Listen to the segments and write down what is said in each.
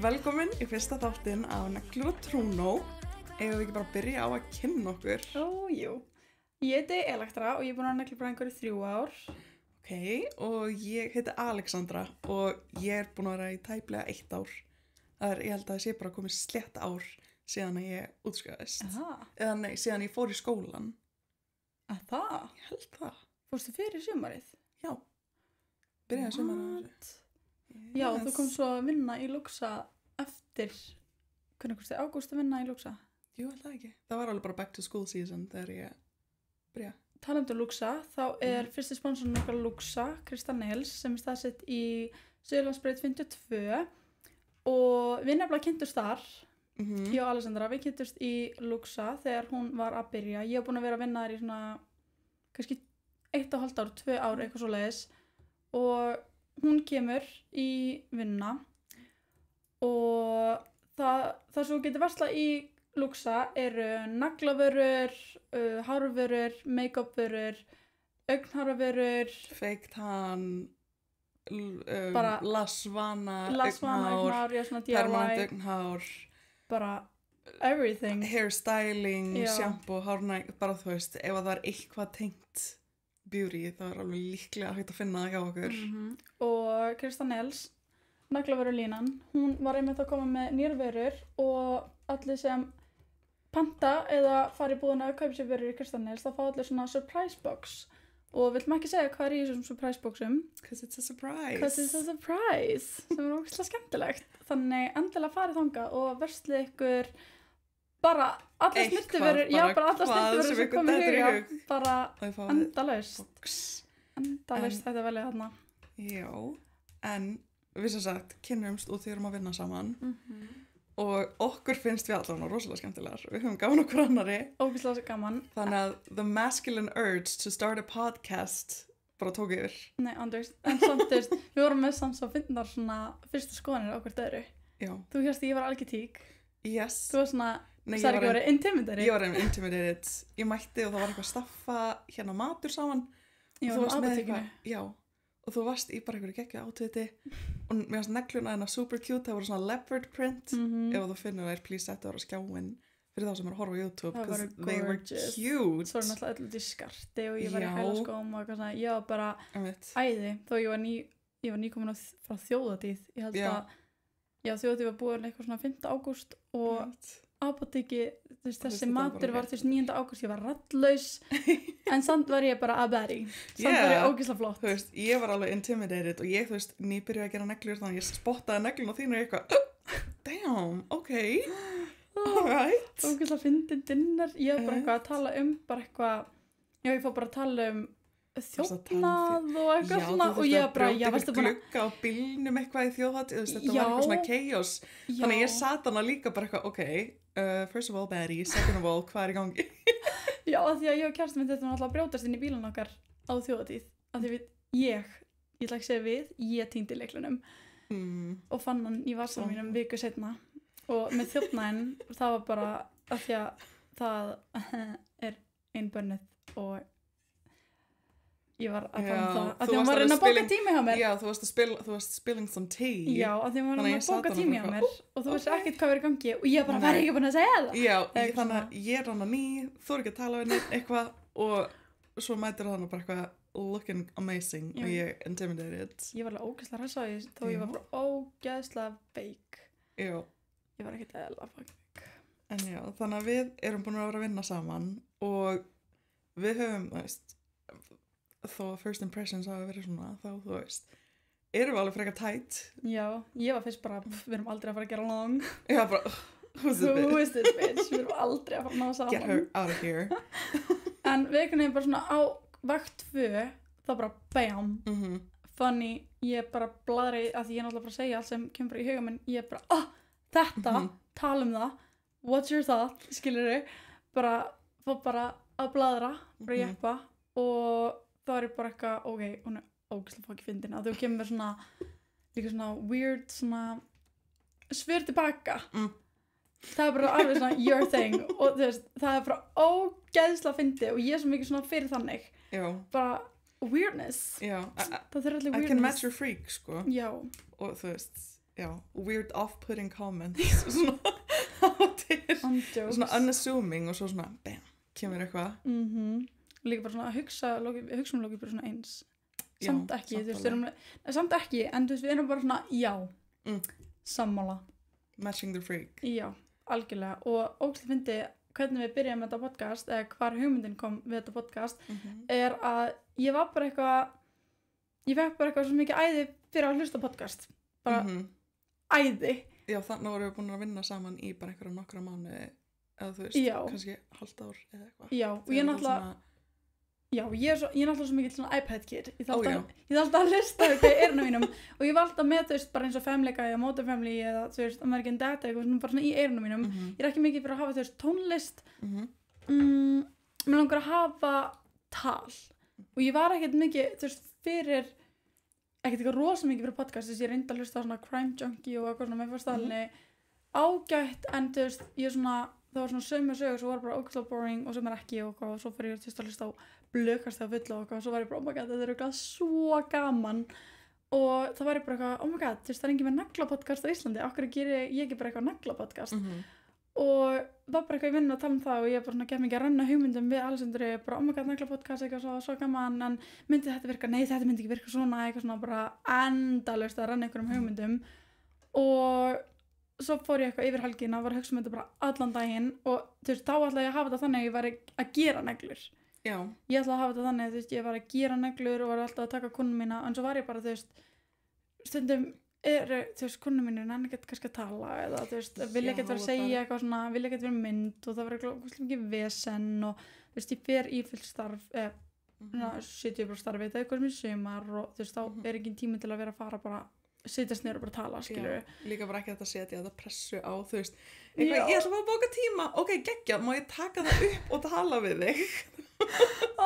Velkomin í fyrsta þáttinn á Neglur og Trúnó. Eigum við ekki bara að byrja á að kynna okkur? Jú. Ég heiti Elektra og ég er búin að negla bara í 3 ár. Ok, og ég heiti Alexandra og ég er búin að vera í tæplega 1 ár. Ég held að það sé bara komið slétt ár síðan að ég útskrifaðist. Eða nei, síðan ég fór í skólan. Að það? Ég held það. Fórstu fyrir sumarið? Já, byrjaði sumarið á þessu. Já, þú kom svo að vinna í Luxa eftir, hvernig kosti, ágúst að vinna í Luxa? Jú, held það ekki. Það var alveg bara back to school season þegar ég byrjaði. Talandi um Luxa, þá er fyrsti sponsorinn okkar Luxa, Krista Nels, sem er staðsett í Suðurlandsbraut 52 og við nefnilega kynntust þar, ég og Alexandra, við kynntust í Luxa þegar hún var að byrja. Ég hef búin að vera að vinna þar í svona, kannski 1,5 ár, 2 ár, eitthvað svoleiðis og hún kemur í vinna og það sem getur verslað í Luxa eru naglavörur, hárvörur, make-up-vörur, augnhárvörur, fake tan, bara lasvana augnhár, já, svona DIY, permanent augnhár, bara everything, hairstyling, Já. shampoo, hárnæg, bara þú veist, ef það er eitthvað tengt beauty, það er alveg líklega hægt að finna það hjá okkur. og Krista Nels, naglavörulínan, hún var einmitt að koma með nýrvörur og allir sem panta eða fara í búðina að kaupa sér vörur í Krista Nels, þá fá allir svona surprise box og við viljum ekki segja hvað er í þessum surprise boxum Because it's a surprise. because it's a surprise sem er ógeðslega skemmtilegt, þannig endilega farið þangað og verslið ykkur bara allar Eitthvað, snyrtivörur, já, bara allar hvað snyrtivörur sem sem ykkur komið dettur í huga, hug. bara Og ég fáið endalaust box. þetta er velið þarna. Já, en við sem sagt kynnumst og þau erum að vinna saman og okkur finnst við allavega rosalega skemmtilegar. Við höfum gaman okkur annari. Ógeðslega gaman. Þannig að the masculine urge to start a podcast bara tók yfir. Nei, Anders, en samt þú veist, við vorum með samt svo finnar svona fyrstu skoðanir á hvert öðru. Já. Þú hérst ég var algetík, Yes. þú var svona, Nei, sagði ekki verið intimidated. Ég var intimidated. Ég mætti og það var eitthvað staffa hérna matur saman. Ég Og var þú varst á með apotekinu. eitthvað, já. Og þú varst í bara einhverju geggja átveiti og mér fannst negluna hérna super cute, það voru svona leopard print. Ef þú finnur þær, please settu þær á skjáin fyrir þá sem er að horfa á YouTube, Það because voru they were gorgeous. cute. Svo er náttúrulega öll út í skarti og ég var í Já. hælaskóm og eitthvað svona, ég var bara Einmitt. æði, þó ég var nýkomin frá þjóðatíð. Ég held Já. að, já, þjóðatíð var búin eitthvað svona 5. ágúst og Einmitt. apoteki, þú veist, Það þessi vissi þetta matur bara var rétt. til 9. ágúst, ég var raddlaus, en samt var ég bara að berry, samt Yeah. var ég ógeðslega flott. Þú veist, ég var alveg intimidated og ég, þú veist, nýbyrjaði að gera neglur þannig að ég spottaði neglun og þínu og ég eitthvað, damn, ok, alright. Ógeðslega fyndin dinner, ég var bara eitthvað að tala bara eitthvað, já, ég fór bara að tala um þjófnað og eitthvað svona og ég bara, já, veistu búin að glugga á bílnum eitthvað í þjóðhátíð, þú veist, þetta Já. var eitthvað svona chaos. Já. Þannig að ég sat hana líka bara eitthvað, ok, first of all baddie, second of all, hvað er í gangi? Já, af því að ég og kærastan minn þetta var alltaf að brjótast inn í bílun okkar á þjóðatíð, af því ég ætla ekki að segja ég týndi leiklunum og fann hann í vasanum mínum viku seinna og með þjófnaðinn, það var bara af því að það er ein bönnuð og ég var að tala um það, af því að hún var að reyna að bóka tími hjá mér. Já, þú varst spilling some tea. Já, af því að hún var að reyna að bóka tími hjá bara mér og þú veist ekkert hvað verið í gangi og ég bara Nei. var ekki búin að segja það. Já, Eitthvað þannig svona. að ég er hana ný, þú er ekki að tala við neitt eitthvað og svo mætir hana bara eitthvað looking amazing Já. og ég intimidated. Ég var alveg ógeðslega hressa á því þó ég var Já. bara ógeðslega veik. Já, Ég var ekkert eðla fucking veik. en já, þannig að við erum búin að vera að vinna saman og við höfum, þú veist, þó að first impressions hafa verið svona, þá þú veist, erum við alveg frekar tætt. Já, ég var fyrst bara, við erum aldrei að fara að gera long. Já, bara, who's this Who bitch? is this bitch? Við erum aldrei að fara að ná saman. Get her out of here. En við einhvern veginn bara svona á vakt 2, þá bara bam, funny, ég bara bladri að því ég er náttúrulega bara að segja allt sem kemur bara í huga minn, ég bara, þetta, tala um það, what's your thought, skilurðu, bara, fór bara að bladra, bara jeppa og þá er ég bara eitthvað, ok, hún er ógeðslega fokki fyndin, að þú kemur með svona, líka svona weird, svona, svör tilbaka. Það er bara alveg svona your thing og þú veist, það er bara ógeðslega fyndið og ég er svo mikið svona fyrir þannig. Já. Bara weirdness. Já. Það þurfa allir I weirdness. can match your freak, sko. Já. Og þú veist, já, weird off-putting comments svona svona unassuming og svo svona bam, kemur eitthvað líka bara svona að hugsa lókið bara svona eins samt ekki, samt ekki en þú veist, við erum bara svona, já sammála matching the freak já, algjörlega og ógeðslega fyndi hvernig við byrjum með þetta podcast eða hvar hugmyndin kom við þetta podcast er að ég var bara eitthvað svo mikið æði fyrir að hlusta podcast bara æði já, þannig vorum við búin að vinna saman í bara einhverja nokkra mánuði eða þú veist, kannski hálft ár eða eitthvað já, og ég náttúrulega já, ég er náttúrulega svo mikið svona iPad kid ég þarf alltaf að hlusta eitthvað í eyrunum mínum og ég var alltaf með þú veist bara eins og Family Guy eða Modern Family eða þú veist American Dad eitthvað bara svona í eyrunum mínum ég er ekki mikið fyrir að hafa þú veist tónlist mér langar að hafa tal og ég var ekkert mikið þú veist fyrir ekkert eitthvað rosa mikið fyrir podcast þess að ég reyndi að hlusta á svona Crime Junkie og eitthvað svona með fyrstæðinni ágætt en þú veist ég svona það var svona sömu sögur svo var bara ógeðslega boring og sem ekki og svo fyrir ég að hlusta á blökast þegar fulla og svo var ég bara oh my god þetta er eitthvað svo gaman og það var ég bara eitthvað oh my god það er engin með naglapodcast á Íslandi okkur gerir ég ekki bara eitthvað naglapodcast og það var bara eitthvað ég vinna að tala það og ég bara svona gef mikið að renna hugmyndum við Alessandri bara oh my god naglapodcast eitthvað svo gaman en myndi þetta virka, nei þetta myndi ekki virka svona eitthvað svona bara endalaust að renna einhverjum hugmyndum og svo fór ég eitthvað yfir helgina og var að hugsa þetta bara allan daginn og þú veist þá ætlaði ég að hafa þetta þannig að ég var að gera neglur já. Ég ætlaði að hafa þetta þannig þú veist ég var að gera neglur og var alltaf að taka konu mína en svo var ég bara þú veist stundum þú veist konu mínu en ekkert kannski að tala eða þú veist vil ekkert vera að segja eitthvað svona vil ekkert vera mynd og það var eitthvað mikið vesen og þú veist ég fer í fullt starf 70% starfi þetta eitthvað sem í sumar og þú veist þá er ekki tími til að vera að fara bara sitjast niður og bara tala, skilur líka bara ekki þetta að setja þetta pressu á þú veist, eitthvað, ég ætla bara að bóka tíma ok, geggja, má ég taka það upp og tala við þig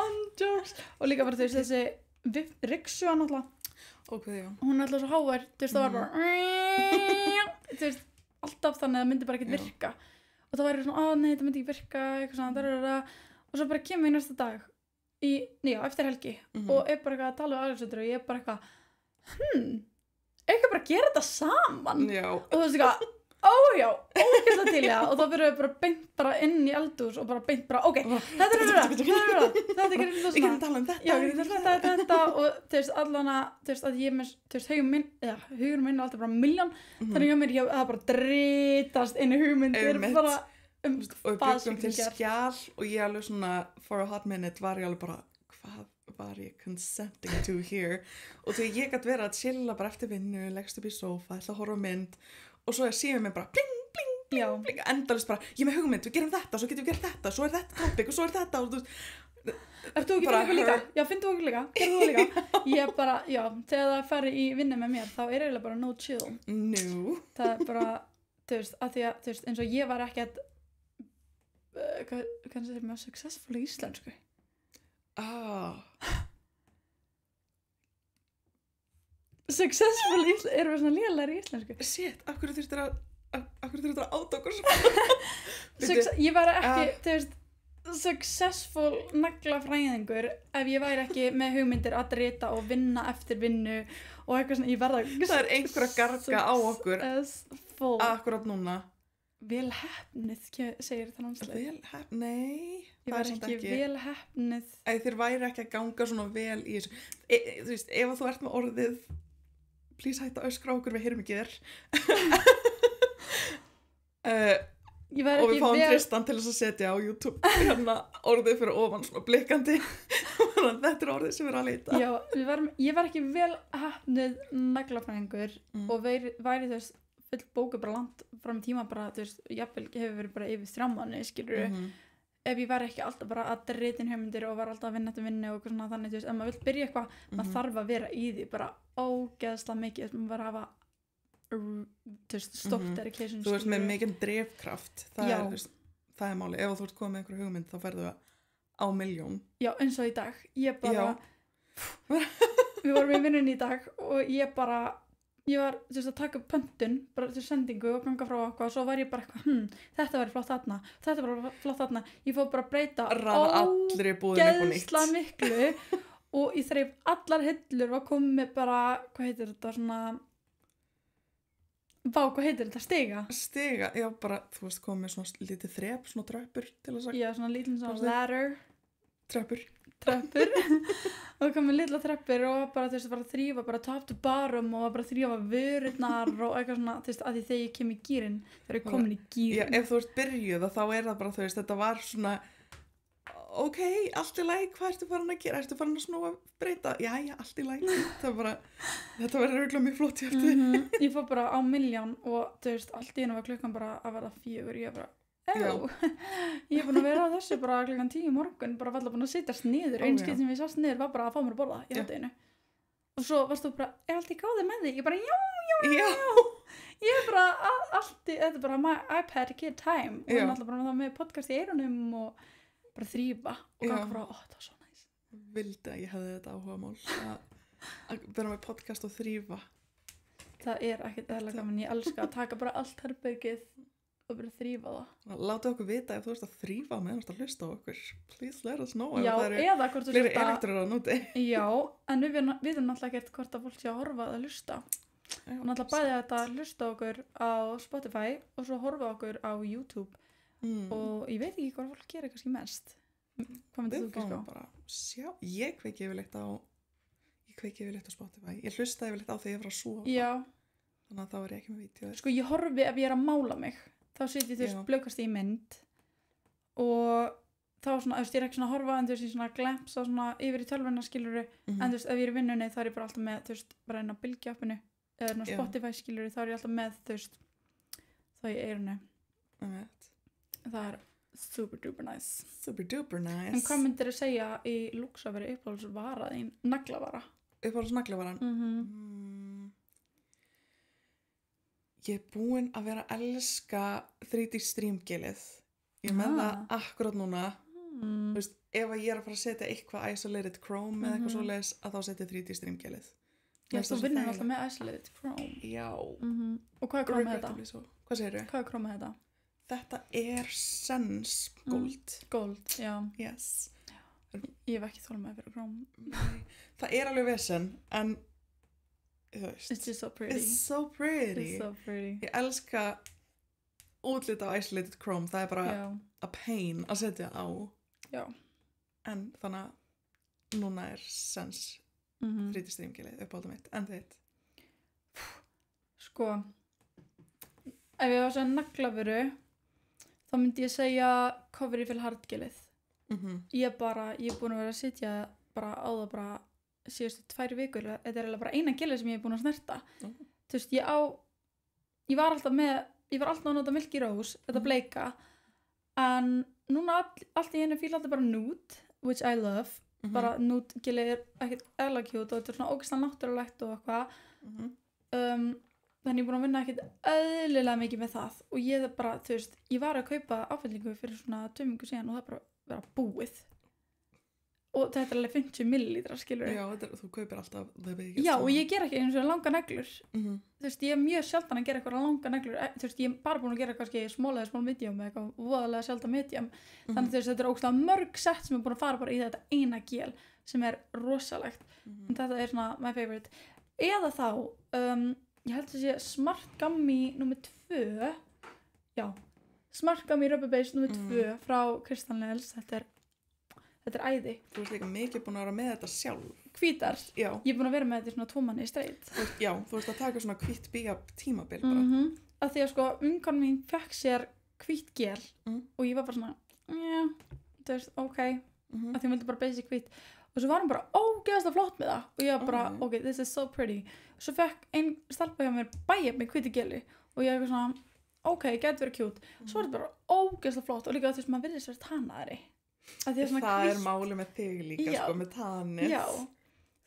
andjóks og líka bara þú veist þessi ryksuga náttúrulega okay, hún er alltaf svo hávær, þú veist það var bara þú veist, alltaf þannig að það myndi bara ekkert virka og það væri svona, nei, þetta myndi ekki virka eitthvað svona, og svo bara kemur ég næsta dag eftir helgi og er bara eitthvað að tala við Alexandru og ég er bara eitthvað eitthvað bara að gera þetta saman og þú veist eitthvað, ójá, ógeðslega til og þá fyrir við bara beint bara inn í eldhús og bara beint bara, ok, þetta er þetta gerir þetta svona ég geti tala um þetta já, þetta og þú veist, allana þú veist, að ég með, þú veist, hugur minn er alltaf bara milljón þannig að mér, það bara drítast inn í hugmyndir bara og við byggum til skjal og ég alveg svona, for a hot minute var ég alveg bara, hvað var ég consenting to here og þegar ég gæti verið að chilla bara eftir vinnu leggst upp í sófa, ætla að horfa á mynd og svo síðan mér bara bling, bling, bling, bling endalist bara, ég með hugmynd, við gerum þetta svo getum við gert þetta, svo er þetta topic og svo er þetta og þú Ert þú ekki fyrir eitthvað líka? Já, finn þú ekki líka? Gerðu þú líka? Ég bara, já, þegar það færi í vinnu með mér þá er eiginlega bara no chill það er bara, þú veist, að því að þú veist, eins og ég var ekkert hvað segir maður successful í íslensku successful erum við svona lélegar í íslensku shit, af hverju þurftir að áta okkur svona ég var ekki, þú veist successful naglafræðingur ef ég væri ekki með hugmyndir að drita og vinna eftir vinnu og eitthvað svona, ég verða það er einhver að garga á okkur akkurat núna vel heppnið, segir það náttúrulega vel heppnið, nei ég var ekki vel heppnið þér væri ekki að ganga svona vel í þessu þú veist, ef þú ert með orðið please hætta að öskra okkur, við heyrum ekki þér og við fáum Tristan til þess að setja á YouTube hérna orðið fyrir ofan svona blikkandi þetta er orðið sem við erum að leita já, ég var ekki vel heppnið naglafræðingur og væri þess full bóku bara langt fram í tíma bara, þú veist, jafnvel hefur verið bara yfir 3 mánuði, skilur ef ég var ekki alltaf bara að drita inn hugmyndir og var alltaf að vinna eftir vinnu og eitthvað svona þannig, þú veist, ef maður vill byrja eitthvað maður þarf að vera í því, bara ógeðslega mikið, maður var að hafa þú veist, stopp dedication þú veist, með mikið drifkraft það er máli, ef þú ert komið með einhverju hugmynd þá ferðu það á 1.000.000 já, eins og í dag, ég bara við vorum í vinnunni í dag og ég var, þú veist, að taka upp pöntun bara til sendingu og ganga frá okkur og svo var ég bara eitthvað, þetta var flott þarna þetta var flott þarna, ég fór bara að breyta ógeðslega miklu og ég þreif allar hillur og kom með bara, hvað heitir þetta, svona Vá, hvað heitir þetta? Stiga, já bara, þú veist, komið með svona lítið þrep, svona tröppur til að sagt. Já, svona lítið svona ladder. Tröppur. Og komið litla tröppur og bara, þú veist, bara þrýfa bara top to bottom og bara þrýfa vörurnar og eitthvað svona, þú veist, að því þegar ég kem í gírinn, þegar ég komin í gírinn. Já, ef þú ert byrjuð þá er það bara, þú veist, þetta var svona, ok, allt í lagi, hvað ertu farin að gera? Ertu farin að snúa breyta? Jæja, allt í lagi. Það bara, þetta verður örugglega mjög flott í eftir. Ég fór bara á 1.000.000 og, þú veist, allt í einu var klukkan bara að verða 4. Ég bara, ég er búin að vera á þessu bara klukkan 10 morgun, bara var alltaf búin að sittast niður. Einn skipti sem ég sást niður var bara að fá mér að borða í hádeginu. Og svo varst þú bara, er allt í góðu með þig? Ég bara, já. Ég er bara, þetta er bara my iPad kid time. Og ég er alltaf bara það með podcast í eyrunum og bara þrýfa og ganga frá, það var svo næs. Vildi að ég hefði þetta áhugamál að vera með podcast og þrýfa. Það er ekkert eðla gaman, ég elska að taka bara allt herbergið og bara þrýfa það. Láta okkur vita ef þú ert að þrýfa meðan þú ert að hlusta á okkur. Please let us know. Já, eða hvort þú hlusta. Elektrar á núti. Já, en við vitum náttúrulega ekkert hvort að fólk sé að horfa að hlusta. Og náttúrulega bæði þetta hlusta okkur á Spotify og svo horfa okkur á YouTube. Og ég veit ekki hvað fólk gerir kannski mest. Hvað myndir þú ekki sko? Bara, sjá, ég kveiki yfirleitt á Spotify. Ég hlusta yfirleitt á þegar ég er að sofa. Já. Þannig að þá er ég ekki með vídeo. Sko ég horfi ef ég er að mála mig. Þá sit ég þú veist blökast í mynd. Og þá svona, þú veist, ég er ekki svona að horfa en þú veist, ég svona glemps á svona yfir í tölvuna skilurðu. En þú veist, ef ég er í vinnunni þá er ég bara alltaf með, þú veist, bara inn á Bylgju-appinu. Eða Spotify skilurðu, þá er ég alltaf með, þú veist, þá í eyrunu. Það er super duper nice. En hvað myndir þú segja í lúks að vera uppáhaldsvara þín, naglavara? Uppáhaldsnaglavaran? Ég er búin að vera að elska 3D streamgilið. Ég með það akkurat núna. Þú veist, ef ég er að fara að setja eitthvað isolated Chrome eða eitthvað svoleiðis að þá setja 3D streamgilið. Já, þú vinnur alltaf með isolated Chrome. Já. Og hvað er Chrome með þetta? Hvað segirðu? Hvað er Chrome með þetta? Þetta er Sense Gold. Gold, já. Yes. Ég hef ekki þolað með fyrir Chrome. Það er alveg vesen, en þú veist. It's just so pretty. It's so pretty. It's so pretty. Ég elska útlit á isolated Chrome. Það er bara a pain að setja á. Já. En þannig að núna er Sense 3D streamgilið uppáhaldið mitt. En þitt? Sko, ef ég var að segja naglavöru, þá myndi ég segja Coverifil hardgilið. Ég er búin að vera að sitja bara á það bara síðustu 2 vikur. Þetta er eiginlega bara eina gilið sem ég er búin að snerta. Þú veist, ég var alltaf að nota Milky Rose, þetta bleika, en núna allt í einu fíla þetta bara nude, which I love. Bara nude gilið er ekkert eðla cute og þetta er svona ógeðslega náttúrulegt og eitthvað. Þannig ég er búin að vinna ekkert eðlilega mikið með það og ég er bara, þú veist, ég var að kaupa áfyllingu fyrir svona 2 vikur síðan og það bara vera búið og þetta er alveg 50 millilítra, skilur Já, þú kaupir alltaf það veikist. Já, og ég ger ekki eins og langa neglur þú veist, ég er mjög sjaldan að gera eitthvað langa neglur þú veist, ég er bara búin að gera kannski small eða small medium eða eitthvað voðalega sjaldan medium þannig þú veist, þetta er ógeðslega mörg sett sem er búin að fara bara í þetta eina gel sem er rosalegt en þetta er svona my favorite eða þá, ég held að sé Smart Gummy nr. 2 já, Smart Gummy Rubber Base nr. 2 frá Crystal Nails þetta er æði Þú ert líka mikið búin að vera með þetta sjálf hvítar, já. Ég er búin að vera með þetta í svona 2 mánuði straight Já, þú ert að taka svona hvítt bíab tímabil bara að því að sko, vinkonan mín fekk sér hvítt gel og ég var bara svona þú veist, ok að því hún vildi bara basic hvítt og svo var hún bara ógeðslega flott með það og ég var bara, ok, this is so pretty og svo fekk einn stelpa hjá mér bæja með hvítu geli og ég var svona ok, gæti verið cute svo var þetta bara ógeðslega flott og líka þú veist, maður virðist verið tannaðri Það er máli með þig líka sko, með tannið Já,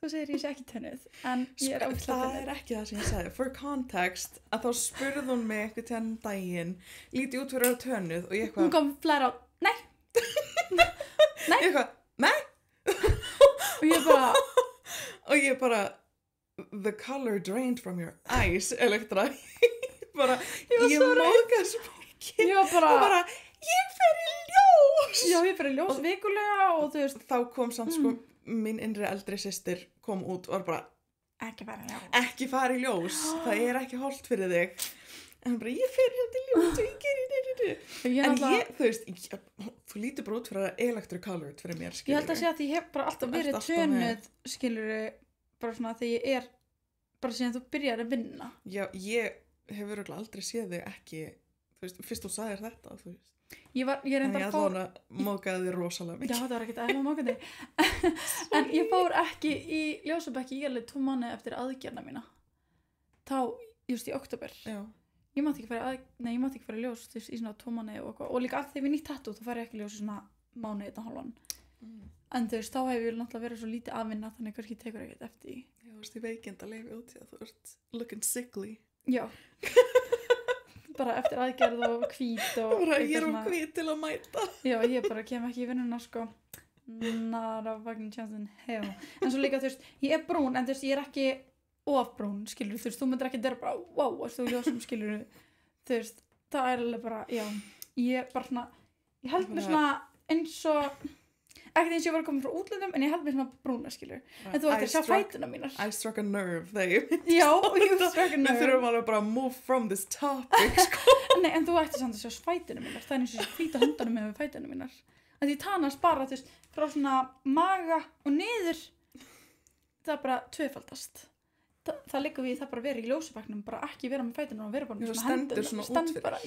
þú segir ég sé ekki tönnuð en ég er ógeðslega Það er ekki það sem ég sagði for context, að þá spurði hún mig eitthvað til hann daginn líti út fyrir að tönnuð og ég eitthvað Hún kom flæra á, nei Ég eitthvað, nei og ég bara the color drained from your eyes Elektra ég móka svo mikið ég bara ég fer í ljós já, ég fer í ljós vikulega og þú veist þá kom samt sko mín innri eldri systir kom út og var bara ekki fara í ljós það er ekki hollt fyrir þig en hann bara, ég fer hérna til ljós og ég gerir en ég, þú veist þú lítur bara út fyrir að electrocolored fyrir mér, skilur ég held að segja að ég hef bara alltaf verið tönuð, skilur bara svona þegar ég er bara síðan þú byrjar að vinna já, ég hef örugglega aldrei séð þig ekki, þú veist, fyrst þú sagðir þetta, þú veist ég reyndar en ég ætla að mókaði þig rosalega mikið já, það var ekkert eðla mókandi en ég fór ekki í ljósabekki í alveg 2 mánuði eftir aðgerna mína þá, just í október já ég mátti ekki fara í ljós í svona 2 mánuði og líka að þegar við nýtt tattoo þá fær ég ekki ljós í svona mánuði 1,5 en þú veist, þá hefur ég náttúrulega verið svo lítið að vinna þannig kannski tekur ekkert eftir því já, þú veist, ég veikinda leifi út í að þú ert looking sickly já bara eftir aðgerð og hvít og bara ég er hvít til að mæta já, ég bara kem ekki í vinnuna sko not a fucking chance in hell en svo líka, þú veist, ég er brún en þú veist, ég er ekki ofbrún, skilur, þú veist, þú myndir ekki vera bara, wow, þú ljósum, skilur þú veist, það er alveg bara, já ég bara svona, ég held mér svona eins og ekkert eins og ég var að koma frá útlöndum en ég held mér svona brúna, skilur en þú ættir að sjá fætuna mínar I struck a nerve þegar já, you struck a nerve við þurfum alveg bara að move from this topic sko. nei, en þú ættir samt að sjá fætuna mínar það er eins og hvíta hundanum með fætuna mínar að því tannast bara, þú veist, frá svona maga og niður það bara tvöfaldast það liggur við það bara verið í ljósabæknum bara ekki vera með fætuna og vera bara með svona hendur stend bara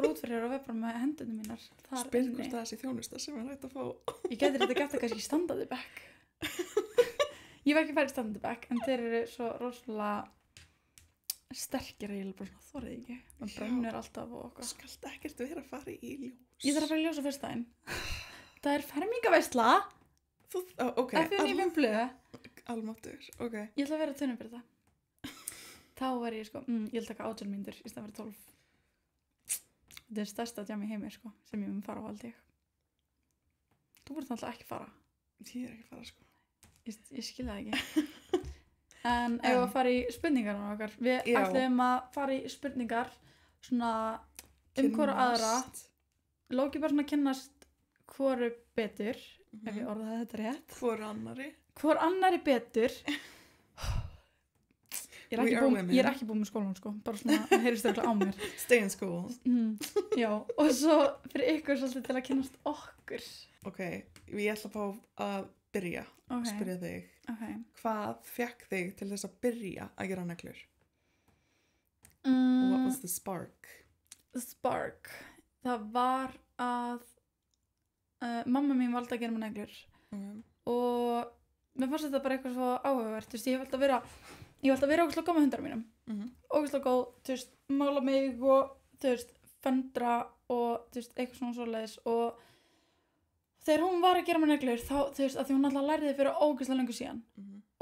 út fyrir og vera bara með hendunum mínar spil hvort það sé þjónusta sem er hægt að fá ég getur þetta gætt að kannski standaði back ég var ekki færið standaði back en þeir eru svo rosalega sterkir að ég bara svona þorðið ekki maður brennur alltaf og okkur skalt ekkert vera að fara í ljós ég þarf að fara í ljós á fyrstæðin það er fermingaveisla ok almáttur, ok ég ætla að vera tunnum fyrir það þá var ég sko, ég ætla að taka 18 mínútur í stað fyrir 12 þetta er stærsta djam í heimi sko sem ég mun fara á held ég þú búið alltaf ekki fara ég er ekki að fara sko ég skil það ekki en ef að fara í spurningar okkar við ætlum að fara í spurningar svona hvora aðra lóki bara svona að kynnast hvoru betur ef ég orðaði þetta rétt hvor annari betur ég er ekki búin með skólan sko bara svona, það heyrist örugglega á mér stay in school já, og svo fyrir ykkur svolítið til að kynnast okkur ok, ég ætla að fá að byrja spyrja þig hvað fekk þig til þess að byrja að gera neglur what was the spark það var að mamma mín valdi að gera með neglur og mér fannst þetta bara eitthvað svo áhugavert, þú veist, ég hef alltaf vera ógeðslega góð með hundarum mínum ógeðslega góð, þú veist, mála mig og þú veist, föndra og þú veist, eitthvað svona svoleiðis og þegar hún var að gera með neglur þá, þú veist, að því hún alltaf lærði fyrir ógeðslega löngu síðan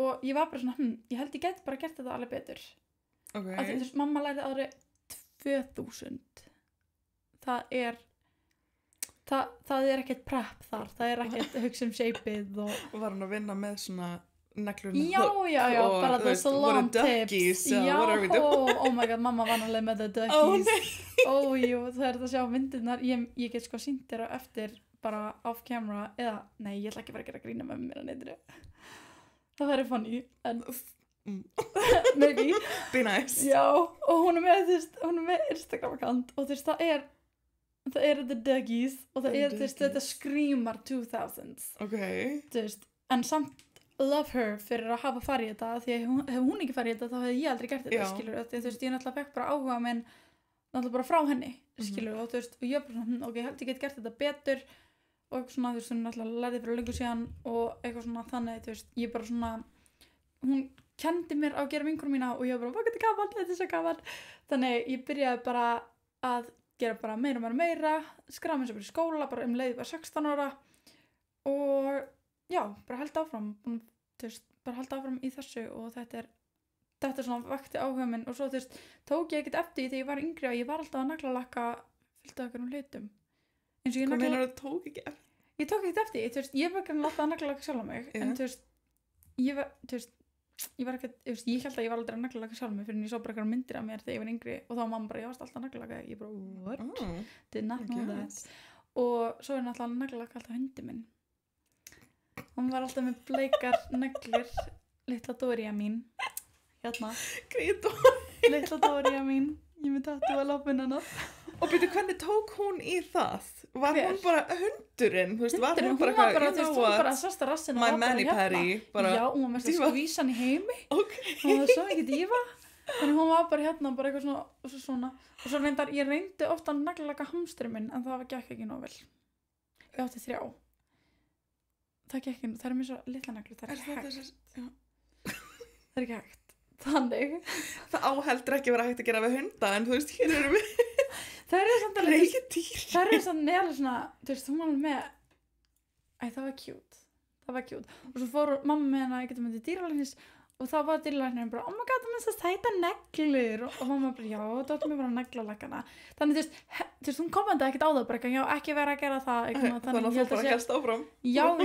og ég var bara svona, ég held ég geti bara gert þetta alveg betur að því, þú veist, mamma lærði árið 2000 það er ekkert prep þar, það er ekkert hugsa shapeið og var hann að vinna með svona neglur já, bara the salon tips oh my god, mamma var nálega með the duckies jú, það er þetta að sjá myndirnar ég get sko sýnt þér eftir bara off camera eða, nei, ég ætla ekki að vera að gera grína með mér að neytri það væri funny en maybe be nice já, og hún er með Instagram account og þú veist, það er the Duggies og það er þetta skrýmar 2000s þú veist, en samt love her fyrir að hafa farið í þetta því að ef hún ekki farið í þetta þá hefði ég aldrei gert þetta skilur, þú veist, ég náttúrulega fekk bara áhuga minn náttúrulega bara frá henni skilur, og þú veist, og ég bara svona, ok, ég held ég get gert þetta betur og eitthvað svona, þú veist, hún náttúrulega lærði fyrir lengur síðan og eitthvað svona þannig, þú veist, ég bara svona hún kendi mér á að gera vinkonum mína og ég bara, hvað þetta er svo gaman þannig ég byrjaði bara að gera bara meira skráði mér svo bara í skóla, bara leið bara 16 ára og já, bara held áfram þú veist, bara held áfram í þessu og þetta svona vakti áhuga minn og svo þú veist, tók ég ekkert eftir því þegar ég var yngri og ég var alltaf að naglalakka fullt af einhverjum hlutum eins og ég naglalakka tók ekki eftir? Ég tók ekkert eftir því, þú veist, ég var ekki alltaf að naglalakka sjálf á mig en þú veist, ég var ekki, þú veist, ég held að ég var aldrei að naglalakka sjálf mig fyrir en ég sá bara einhverjum myndir af mér þegar ég var yngri og þá var mamma bara, ég varst alltaf að naglalakka ég bara, what? Did not know that og svo er náttúrulega að naglalakka alltaf hundi minn hún var alltaf með bleikar neglur litla Dóría mín hérna litla Dóría mín Ég myndi að þú að lápin hennar. Og byrju, hvernig tók hún í það? Var hún bara hundurinn? Þú veist, var hún bara Hún var bara, you know hún bara what? sérsta rassinn My mani-peri. Já, hún var mest að Díva. skvísa hann í heimi. Ok. Hún var svo ekki dífa. Þannig hún var bara hérna, bara eitthvað svona, og svo svona. Og svo reyndar, ég reyndi ofta að naglalega hamstri minn, en það gekk ekki nóg vel. Ég átti 3. Það gekk ekki, það er mér svo litla naglu, það er ekki hægt. Það er ekki hægt. Þannig. Það áheldur ekki vera hægt að gera við hunda, en þú veist, hér erum við Það er samt alveg, reykdýr. það er samt neðalega svona, þú veist, hún var alveg með, það var cute. Það var cute. Og svo fór mamma með hana, ég getur myndið dýralæknis, og þá var dýralæknirinn bara, oh my god, það minnst að sæta neglur. Og mamma bara, já, þú átti mér bara neglalækana. Þannig, þú veist, hún kommentaði ekkert á það, bara, já, ekki vera að gera það. Eitthvað, Þannig að þú bara helst áfram. Já, þú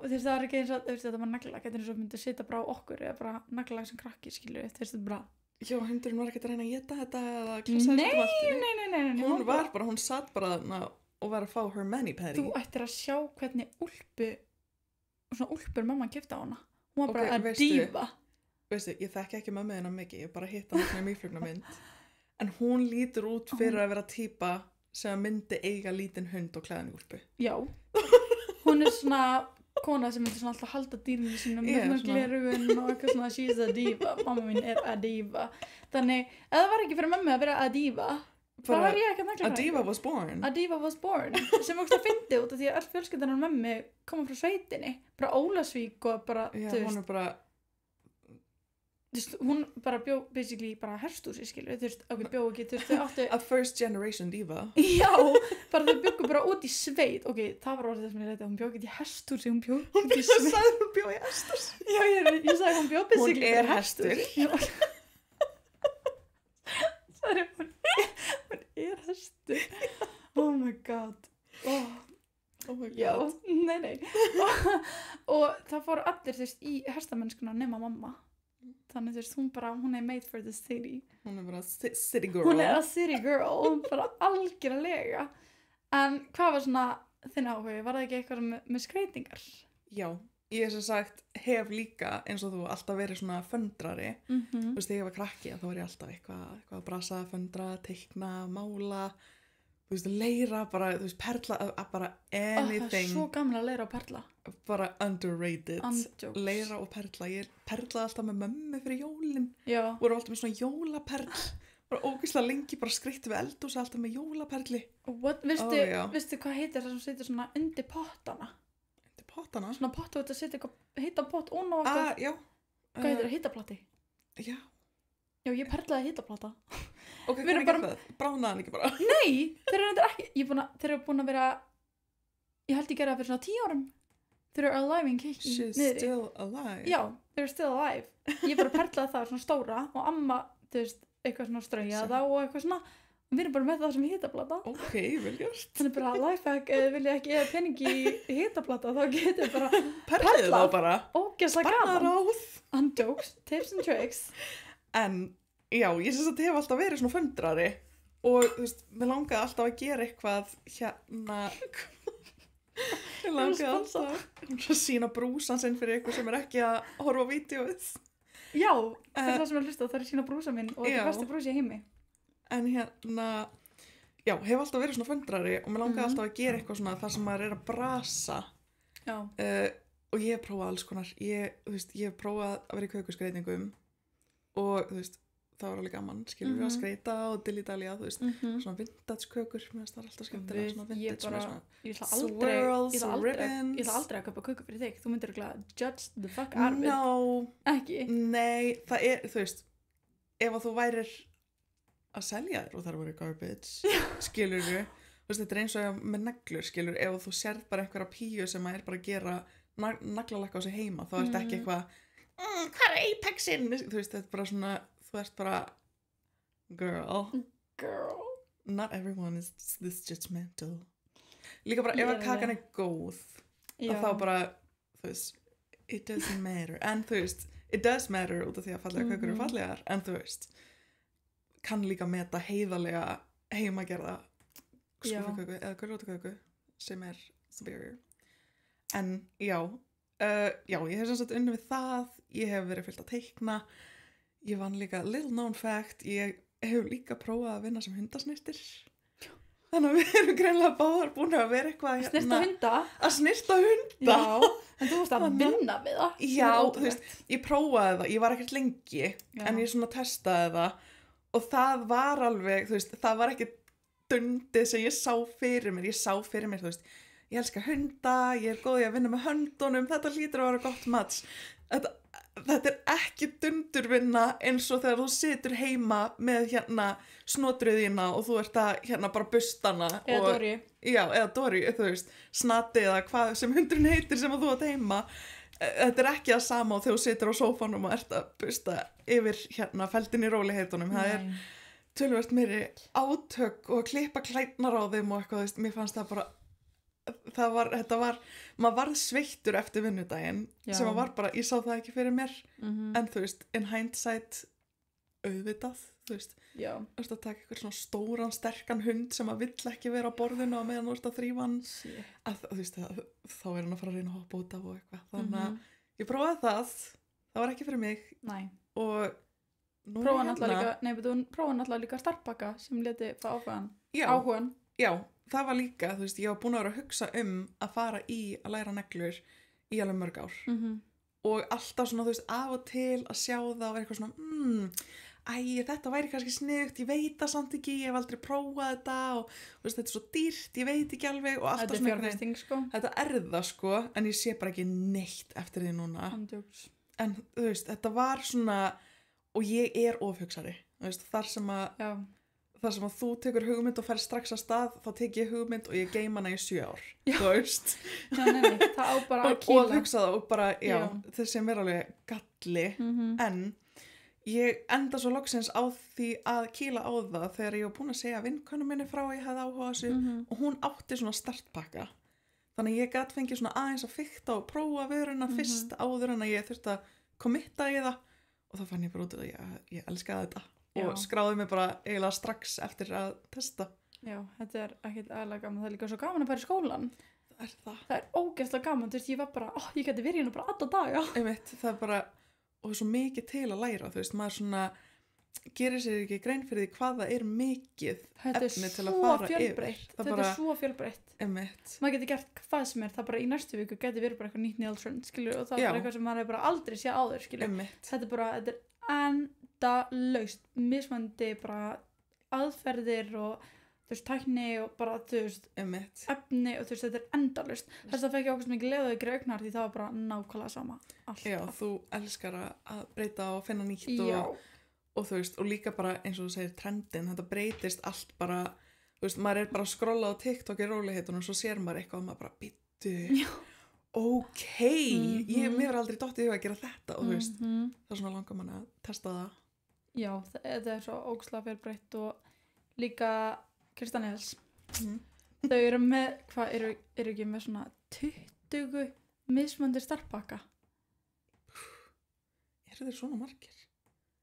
veist, það er ekki eins og, þú veist, þetta var neglalæk, þetta er eins og myndi sita bara á okkur, eða bara neglalæk sem krakki, skilju, þú veist, þetta bara. Já, hundurinn var ekkert að reyna að geta þetta eða klassa þetta um allt. Nei. Hún var bara, hún satt bara þarna og var að fá her mani-peri. Þú ættir að sjá hvernig úlpur mamma keypti á hana. Hún var bara Ok, að veistu- dífa. Veistu, ég þekki ekki mömmu þina mikið, ég bara hitt hann svona í mýflugnamynd. En hún lítur út fyrir að vera típa sem myndi eiga lítinn hund og klæðan í úlpu. Já. Hún er svona kona sem myndi svona alltaf halda dýrinu sínum með svona svona- gleraugun og eitthvað svona she's a diva. Mamma mín er a diva. Þannig, ef það var ekki fyrir mömmu að vera a diva, þá Bara, var ég ekki að negla A diva was born. A diva was born. Sem okkur að fyndi út af því að all fjölskyldan á mömmu koma frá sveitinni. Bara Ólafsvík og bara, Já, þú hún veist, er bara, hún bara bjó basically bara herstúsi, skilur, þú veist, ok, bjó ekki, þú veist, þau áttu, a first generation diva. já, bara þau byggu bara út í sveit, ok, það var orðið það sem ég leiti, hún bjó ekki í herstúsi, hún bjó út í Þú sveit, sagði hún bjóð í Esters. já, ég sagði hún bjó basically Hún er bara í hestur. hesthúsi. Sorry, hún er hestur, oh my god, Oh my já, god. nei, og það fóru allir, þú veist, í hestamennskuna nema mamma. Þannig þú veist, hún er made for the city. Hún er bara city girl. Hún er a city girl, bara algjörlega. En hvað var svona þinn áhugi? Var það ekki eitthvað með skreytingar? Já, ég sem sagt hef líka eins og þú alltaf verið svona föndrari. Þú veist, þegar ég var krakki þá var ég alltaf eitthvað að brasa, föndra, teikna, mála, þú veist, leira, bara, þú veist, perla, bara Það er anything. svo gamla að leira á perla. Bara underrated. Andjóks. Leira og perla. Ég perlaði alltaf með mömmu fyrir jólin. Já. Vorum alltaf með svona jólaperl. Bara ógeðslega lengi, bara skreytti við eldhúsi alltaf með jólaperli. What, já. Veistu hvað heitir það sem setur svona undir pottana? Undir pottana. Svona potta út að setja eitthvað heita pott og eitthvað. Já. Hvað heitir það? Hitaplati? Já. Já, ég perlaði hitaplata. Ok, Við erum hvernig bara... það? Bránaði hann ekki bara? Nei, þeir eru reyndar ekki, þeir eru búin að vera, ég held ég gera það fyrir svona 10 árum. Þeir eru alive in kikki She's niðri. still alive. Já, þeir eru still alive. Ég bara perlaði það svona stóra og amma, þú veist, eitthvað svona straujaða og eitthvað svona. Og við erum bara með það sem hitaplata. Ok, vel gert. Þannig bara lifehack, vilja ekki eða peningi í hitaplata, þá getur bara Perliði þá bara. ógeðslega gaman. Spannaráð. Andjóks, tips and tricks. En, já, ég syns að þetta hef alltaf verið svona föndrari. Og, þú veist, mér langaði alltaf að gera eitthvað hérna... Mér langaði alltaf að sína brúsan sinn fyrir eitthvað sem er ekki að horfa á vídeóið. Já, fyrir það sem er hlustað, það er sína brúsa minn og þetta er besta brúsi í heimi. En hérna, já, hef alltaf verið svona föndrari og mér langaði alltaf að gera eitthvað svona þar sem maður er að brasa. Já. Og ég hef prófað alls konar. Ég hef prófað að vera í kökuskreytingum og, þú veist, það var alveg gaman, skilur við að skreita og dilly-dalja, þú veist, svona vintage kökur, mér finnst það alltaf skemmtilega, svona vintage með svona swirls og ribbons. Ég ætla aldrei að kaupa köku fyrir þig, þú myndir að judge the fuck out of it. No. Ekki? Nei, það er, þú veist, ef að þú værir að selja þér og það eru garbage, skilur við, þú veist, þetta er eins og með neglur, skilur, ef þú sérð bara einhverja píu sem að er bara að gera naglalakka á sig heima, þá er þetta ekki eitthvað, hvað er Apexinn? Þú veist, þetta er bara svona, þú ert bara, girl, not everyone is this judgmental. Líka bara, ef að kakan er góð, að þá bara, þú veist, it doesn't matter. En þú veist, it does matter út af því að fallega kökur eru fallegar, en þú veist, kann líka meta heiðarlega heimagerða skúfaköku eða gulrótarköku sem er superior. En já, ég hef sem sagt unnið við það, ég hef verið fyllt að teikna, ég vann líka little known fact, ég hefur líka prófað að vinna sem hundasnirtir. Þannig að við erum greinlega báðar búin að vera eitthvað Snyrta hunda? Að snyrta hunda. Já, en þú varst að vinna við það. Já, þú veist, ég prófaði það, ég var ekkert lengi, en ég svona testaði það og það var alveg, þú veist, það var ekki dundið sem ég sá fyrir mér, þú veist, ég elska hunda, ég er góð í að vinna með höndunum, þetta hlýtur að vera gott match. Þetta er ekki dundurvinna eins og þegar þú situr heima með hérna snotruðina og þú ert að bara bustana. Eða Dóri. Já, eða Dóri, þú veist, snati eða hvað sem hundurinn heitir sem að þú ert heima. Þetta er ekki það sama og þegar þú situr á sófanum og ert að busta yfir hérna feldin í róliheitunum. Það er töluvert meiri átök og að klippa klærnar á þeim og eitthvað, þú veist, mér fannst það bara maður varð sveittur eftir vinnudaginn sem var bara, ég sá það ekki fyrir mér en þú veist, in hindsight auðvitað, þú veist að taka eitthvað svona stóran, sterkan hund sem að vill ekki vera á borðinu og meðan þú veist að þrífa hann þú veist, þá er hann að fara að reyna að hoppa út af og eitthvað, þannig að ég prófaði það var ekki fyrir mig. Nei. Og prófaði náttúrulega líka starfbaka sem leti það áhugan. Já, það var líka, þú veist, ég var búin að vera að hugsa að fara í að læra neglur í alveg mörg ár og alltaf svona, þú veist, af og til að sjá það og vera eitthvað svona þetta væri kannski sniðugt, ég veit það samt ekki, ég hef aldrei prófað þetta og þú veist, þetta er svo dýrt, ég veit ekki alveg og alltaf svona fjárfesting, sko. Þetta er það, sko, en ég sé bara ekki neitt eftir því núna. En þú veist, þetta var svona og ég er ofhugsari, þú veist, þar sem að þú tekur hugmynd og fer strax að stað, þá tek ég hugmynd og ég geima hana í 7 ár, þú veist. Nei, það á bara að kýla. Og hugsa það og bara, þess sem er alveg galli, en ég enda svo loksins á því að kýla á það þegar ég var búin að segja vinkonu minni frá ég hefði áhuga á þessu og hún átti svona startpakka. Þannig að ég gat fengið svona aðeins að fikta og prófa vöruna fyrst áður en að ég þurfti að committa í það og þá fann ég bara út að ég elskaði þetta. Og skráði mig bara eiginlega strax eftir að testa. Já, þetta er ekkert aðlega gaman. Það er líka svo gaman að fara í skólan. Það er ógeðslega gaman. Þú veist, ég var bara, ég geti verið hérna bara alla daga. Einmitt, það er bara, og svo mikið til að læra, þú veist, maður svona gerir sér ekki grein fyrir því hvað það er mikið efni til að fara yfir. Þetta er svo fjölbreytt. Einmitt. Maður getur gert hvað sem það bara í næstu viku geti verið bara eitthvað nýtt nýjálsrönd, skilur, og það er bara eitthvað sem maður hefur bara aldrei séð áður, skilur. Einmitt. Þetta er endalaust, mismandi bara aðferðir og þú veist, tækni og bara þú veist, efni og þú veist, þetta er endalaust. Þess að fekk ég okkur sem ekki leiða ykkur augnar því það var bara nákvæmlega sama. Alltaf. Já, þú elskar að breyta og finna nýtt og þú veist, og líka bara eins og þú segir trendin, þetta breytist allt bara, þú veist, maður er bara að skrolla á TikTok í róliheitunum og svo sér maður eitthvað og maður bara býttu. Mér er aldrei dottið í að gera þetta og þú veist, það er svona langar mann að testa það. Já, þetta er svo ógeðslega fjölbreytt og líka Kristaniels. Þau eru með, hvað eru ekki með svona 20 mismunandi starfbakka? Eru þeir svona margir?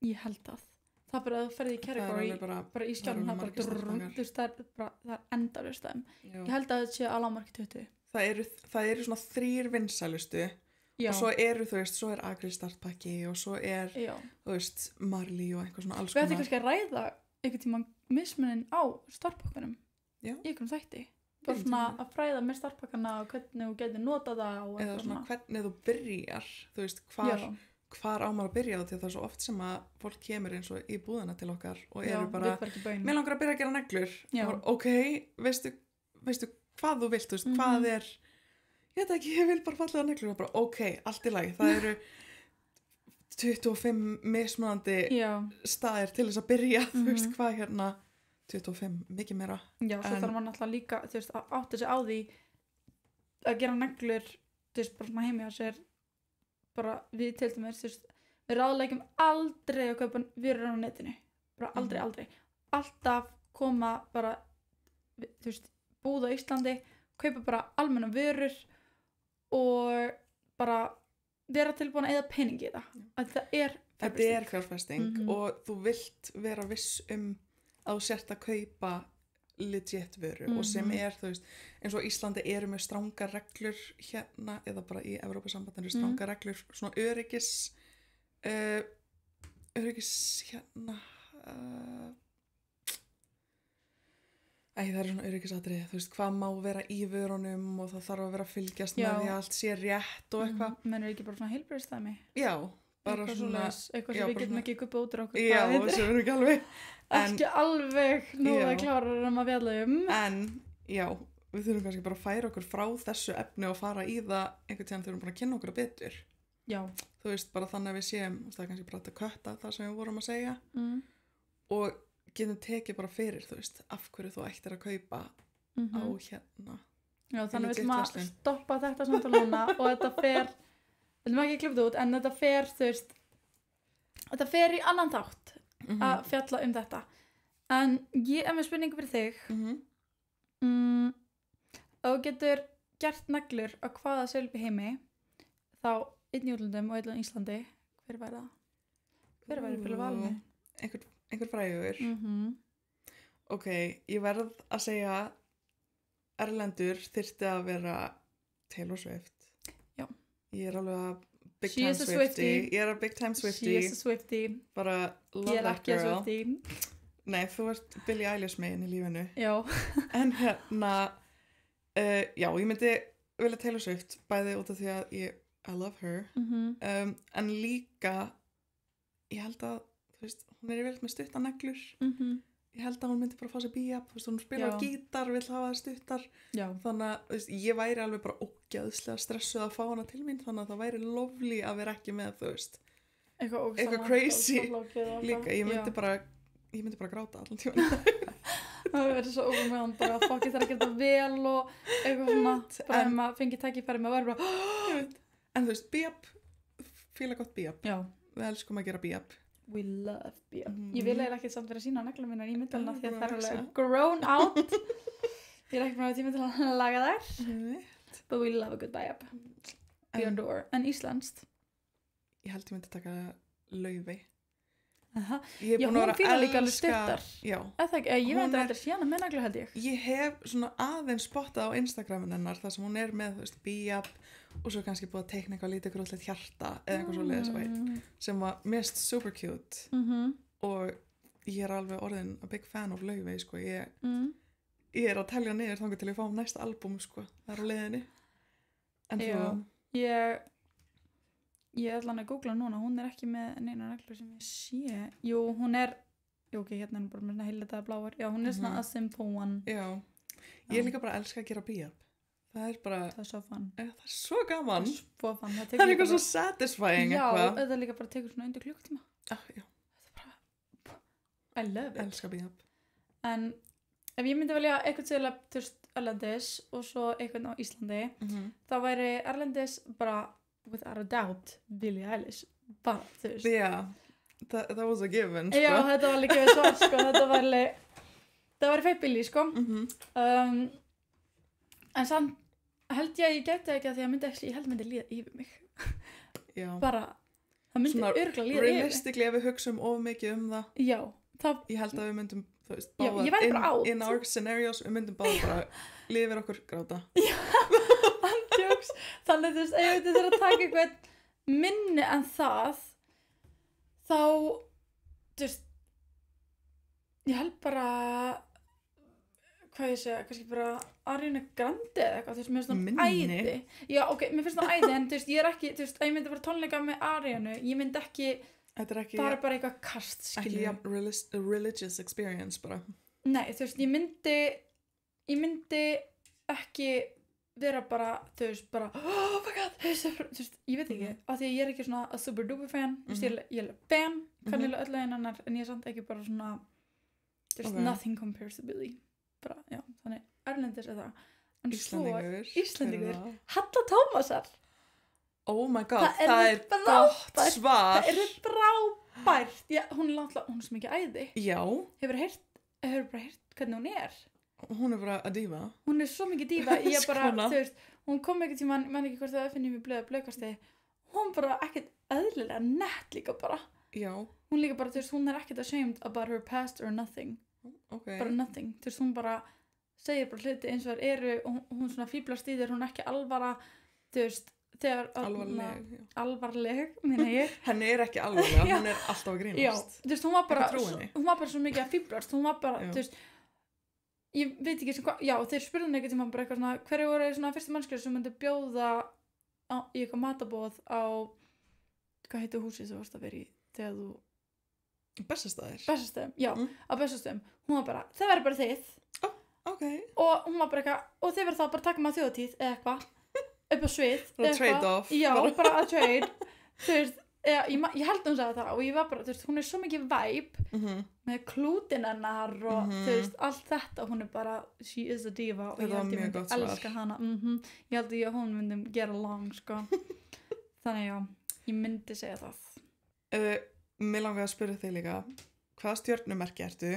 Ég held að. Það er bara að þú ferði í category, bara í skjálfum, það er endalaust þeim. Ég held að þetta sé að lágmarki 20. Það eru svona 3 vinsælustu og svo eru, þú veist, svo er Agri startpakki og svo er, þú veist, Marley og eitthvað svona alls konar. Við ættum kannski að ræða einhvern tíma mismunin á startpakkanum í einhvern þætti. Bara svona að fræða með startpakkana og hvernig þú getur notað það og eða svona hvernig þú byrjar, þú veist, hvar á maður að byrja á því að það er svo oft sem að fólk kemur eins og í búðina til okkar og eru bara, mér langar að byrja að gera neglur og ok, veistu hvað þú vilt, þú veist, hvað er ég veit ekki, ég vil bara fallega neglur og bara ok, allt í lagi, það eru 25 mismunandi staðir til þess að byrja, þú veist, hvað hérna 25, mikið meira. Já, svo þarf maður náttúrulega líka, þú veist, að átta sig á því að gera neglur, þú veist, bara svona heimi á sér bara við til dæmis, þú veist, við ráðleggjum aldrei að kaupa vörur á netinu, bara aldrei, alltaf koma bara, þú veist, búð á Íslandi, kaupa bara almenna vörur og bara vera tilbúin að eyða peningi í það. Þetta er fjárfesting og þú vilt vera viss að þú sért að kaupa legit vöru og sem er, þú veist, eins og Íslandi eru með strangar reglur hérna, eða bara í Evrópusambandinu strangar reglur, svona öryggis hérna Það er svona öryggisatriði, þú veist, hvað má vera í vörunum og það þarf að vera að fylgjast Já. með því að allt sé rétt og eitthvað. Menn ekki bara svona heilbrigðisdæmi? Já, bara Eitthvað svona. eitthvað sem við getum ekki guppa út úr okkur. Já, sem er ekki alveg. Ekki alveg nú að klára að fjalla En, já, við þurfum kannski bara að færa okkur frá þessu efni og fara í það einhvern tíðan þurfum bara að kynna okkur að betur. Já. Þú veist, bara þannig að við séum, það er kannski bara að kötta það sem við vorum að segja og getum tekið bara fyrir, þú veist, af hverju þú ættir að kaupa á hérna. Já, þannig við ætlum að stoppa þetta samtal núna og þetta fer, við ætlum ekki að klippa þetta út, en þetta fer, þú veist, þetta fer í annan þátt að fjalla þetta. En ég er með spurningu fyrir þig. Þú getur gert neglur á hvaða selvi heimi, þá einn í útlöndum og einn í Íslandi, hver væri það? Hver væri fyrir valinu? Einhver frægur. Ok, ég verð að segja erlendur þyrfti að vera Taylor Swift. Já. Ég er alveg að big She time is a Swiftie. Ég er að big time Swiftie. She is a Swiftie. Bara love that girl. Ég er ekki að Swiftie. Nei, þú ert Billie Eilish megin í lífinu. Já. En hérna, já, ég myndi vilja Taylor Swift bæði út af því að I love her. En líka, ég held að hún er yfirleitt með stuttar neglur. Ég held að hún myndi bara fá sér bíap, hún spilar á gítar, vill hafa það stuttar. Já. Þannig að ég væri alveg bara ógeðslega stressuð að fá hana til mín, þannig að það væri lovely að vera ekki með, þú veist, eitthvað crazy líka. Ég myndi bara gráta allan tímann. Það verður svo ógumveðan bara að fólki þarf að gera það vel og eitthvað svona, bara ef maður fengi tækifæri maður verður bara En þú veist, bíap, fíla gott bíap. Já. Við elskum að gera bíap. We love bíap. Ég vil eiginlega ekki samt vera að sína neglum minnar í myndalina því að það er alveg grown out. Ég er ekki bara tíma til að laga þær. But we love a good bíap. Beyond door. En íslenskt? Ég held ég myndi taka Laufey. Já, hún fíla líka alveg stuttar. Já. Ég veit að þetta er síðan með neglu held ég. Ég hef svona aðeins spottað á Instagramin hennar þar sem hún er með, þú veist, bíap og svo kannski búið að teikna eitthvað lítið grútlegt hjarta eða eitthvað svo leiðis sem var mest super cute og ég er alveg orðin a big fan of Laufey, sko. Ég er að telja niður þangar til ég fá næsta albúm, sko. Það er á leiðinni. En þú? Ég ætla hann að googla núna, hún er ekki með neina neglur sem ég sé. Jú, hún er, ok, hérna er hún bara með heilitaða bláar. Já, hún er svona a simple one. Já, ég er líka bara að elska að gera bíap. Það er bara... Það er svo fun. Það er svo gaman. Það er svo fun. Það er eitthvað svo satisfying eitthvað. Já, þetta er líka bara að teka svona undir klukktíma. Já. Þetta er bara... I love it. Elska bíap. En ef ég myndi velja eitthvað til að, þú veist, erlendis og svo eitthvað á Íslandi, þá væri erlendis bara... without a doubt, Billie Eilish bara, þú veist. Yeah, that was a given, sko. Já, þetta var líka við svar, sko, þetta var feitt Billie, sko. En samt held ég gæti ekki að því að ég myndi líða yfir mig. Já. Bara, það myndi örgulega líða yfir. Realistically, ef við hugsaum of mikið það. Já. Ég held að við myndum, þú veist, báðar in our scenarios, við myndum bara líða yfir okkur gráta. Já. Þannig, þú veist, ef þetta er að taka eitthvað minni en það þá, þú veist, ég held bara hvað ég segja, kannski bara Ariana Grande eða eitthvað, þú veist, mér finnst það æði. Já, ok, mér finnst það æði, en þú veist, ég er ekki, þú veist, ef ég myndi fara tónleika með Arianu, ég myndi ekki, það er bara eitthvað kast, skilja. Ekki religious experience bara. Nei, þú veist, ég myndi ekki vera bara, þú veist, bara oh my god, þú veist, ég veit ekki af því að ég er ekki svona a super duper fan þú veist, ég er fan, kannilega öll en annar en ég er samt ekki bara svona there's nothing compares to Billie bara, já, þannig, erlendis er það en Íslendingur Halla Tómasar oh my god, það er gott svar það er frábært hún er svo mikið æði já, hefur bara heyrt hvernig hún er hún er bara að dífa hún er svo mikið dífa ég bara, þú veist, hún kom ekki tíma mann ekki hvort það finnir mér blöðkasti hún bara ekkert eðlilega nett líka bara já hún líka bara, þú veist, hún er ekkert ashamed about her past or nothing bara nothing, þú veist, hún bara segir bara hluti eins og það eru hún svona fíblast í þér, hún er ekki alvara þú veist, þegar alvarleg, minna ég henni er ekki alvarlega, hún er alltaf að grínast já, þú veist, hún var bara svo mikið að fíblast hún var bara, þú veist ég veit ekki sem hvað, já, þeir spurðu hann eitthvað tíma bara eitthvað svona, hverju voru svona fyrstu mannskjör sem myndi bjóða í eitthvað matabóð á, hvað heitir húsið sem varst að vera í þegar þú Bessastöðum, já, á Bessastöðum hún var bara, það verður bara þið okay. og hún var bara eitthvað, og þeir verður þá bara taka maður þjóðatíð eða eitthvað, upp á svið bara trade off já, bara að trade þú veist, ég held hún sagði það og ég var bara, þú veist, hún er svo mikið vibe með klútin hennar og þú veist, allt þetta, hún er bara she is a diva og ég held ég myndi elska hana ég held ég að hún myndi get along sko. Þannig já, ég myndi segja það Mér langar að spyrja þig líka hvaða stjörnumerki ertu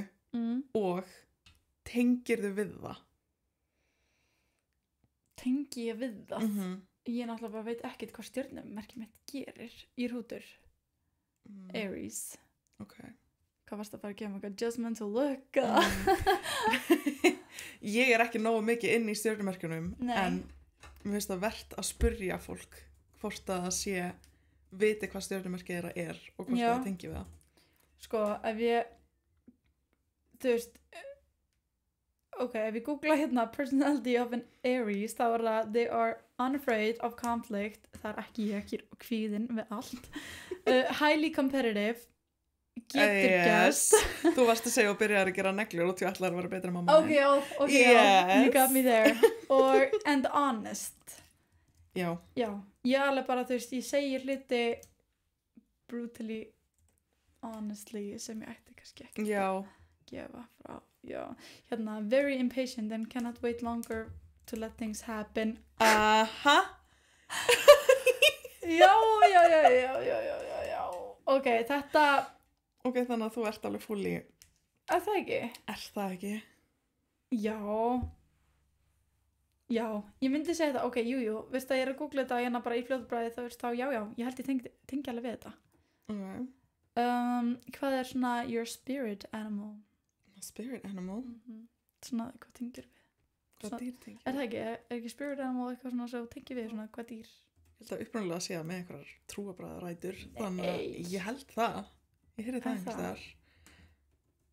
og tengirðu við það? Tengi ég við það? Ég náttúrulega bara veit ekkert hvað stjörnumerki mitt gerir í hrútur Aries okay. Hvað varst að fara að gefa mig judgmental look Ég er ekki nógu mikið inn í stjörnumerkjunum en mér finnst það verðt að spyrja fólk hvort að það sé viti hvað stjörnumerki þeirra er og hvort það tengi við það sko, ef ég þú veist ef ég googla hérna personality of an Aries þá er það they are unafraid of conflict það er ekki ég kvíðin við allt highly competitive getur gæst þú varst að segja og byrjaði að gera neglur og þú ætlar að vera betra mamma yes. You got me there and honest já, ég alveg bara þú veist, ég segir hluti brutally honestly sem ég ætti kannski ekki að gefa frá hérna, very impatient and cannot wait longer to let things happen aha já ok, þetta ok, þannig að þú ert alveg full í er það ekki? Já, ég myndi segja þetta, ok, jú, veist að ég er að googla þetta hérna bara í fljóðbræði þá veist þá, já, ég held ég tengi alveg við þetta. Hvað er svona your spirit animal? Spirit animal? Svona, hvað tengir við? Hvað dýr tengir við? Er það ekki, er ekki spirit animal eitthvað svona sem tengir við, svona, hvað dýr? Ég held að upprunalega að segja með einhverjar trúabræðarætur, þannig að ég held það. Ég heyrði það einhvers þar.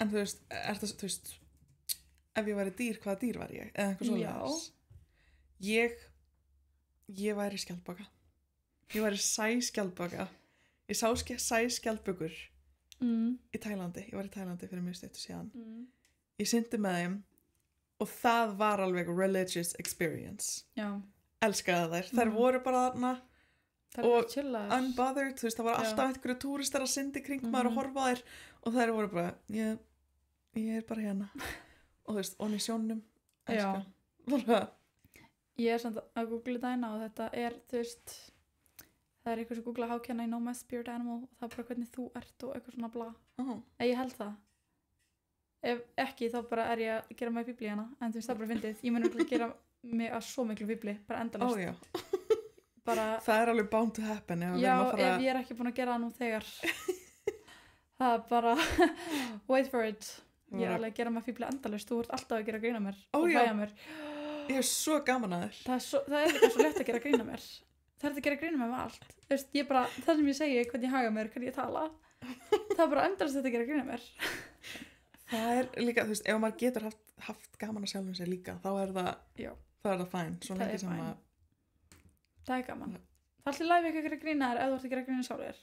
En þú veist, þú veist, ef ég væri dýr, hvaða dýr var ég? Eða eitthvað svoleiðis. Ég væri skjaldbaka. Ég væri sæskjaldbaka. Ég sá sæskjaldbökur í Tælandi. Ég var í Tælandi fyrir mjög stuttu síðan. Ég syndi með þeim og það var alveg religious experience. Já. Elskaði þær. Þær voru bara þarna og unbothered. Þú veist, það var alltaf einhverju túristar að syndi kring maður og horfa þær og þær voru bara, ég er bara hérna. Og þú veist, onni í sjónum. Elska. Ég er samt að googla þetta eina og þetta er, þú veist, það er eitthvað sem googla how can I know my spirit animal og það er bara hvernig þú ert og eitthvað svona bla. Ég held það. Ef ekki þá bara er ég að gera mig bíbli hana, en þú veist það er bara fyndið. Ég mun að gera mig að svo miklu bíbli, bara endalaust. Bara, það er alveg bound to happen. Ef ég er ekki búin að gera það nú þegar. Það er bara, wait for it. Ég er alveg að gera mig bíbli endalaust, þú ert alltaf að gera grína mér og hlæja mér. Ég er svo gaman að þér. Það er líka svo lett að gera grína mér. Það er að gera grína mér með allt. Þú veist, ég bara, það sem ég segi, hvernig ég haga mér, hvernig ég tala, það er bara endast þetta að gera grína mér. Það er líka, þú veist, ef maður getur haft gaman að sjálfum sér líka, þá er það fæn. Svo lengi sem að... Það er gaman. Það er alltaf læg ekki að gera grína þér ef þú ert að gera grína sjálfur.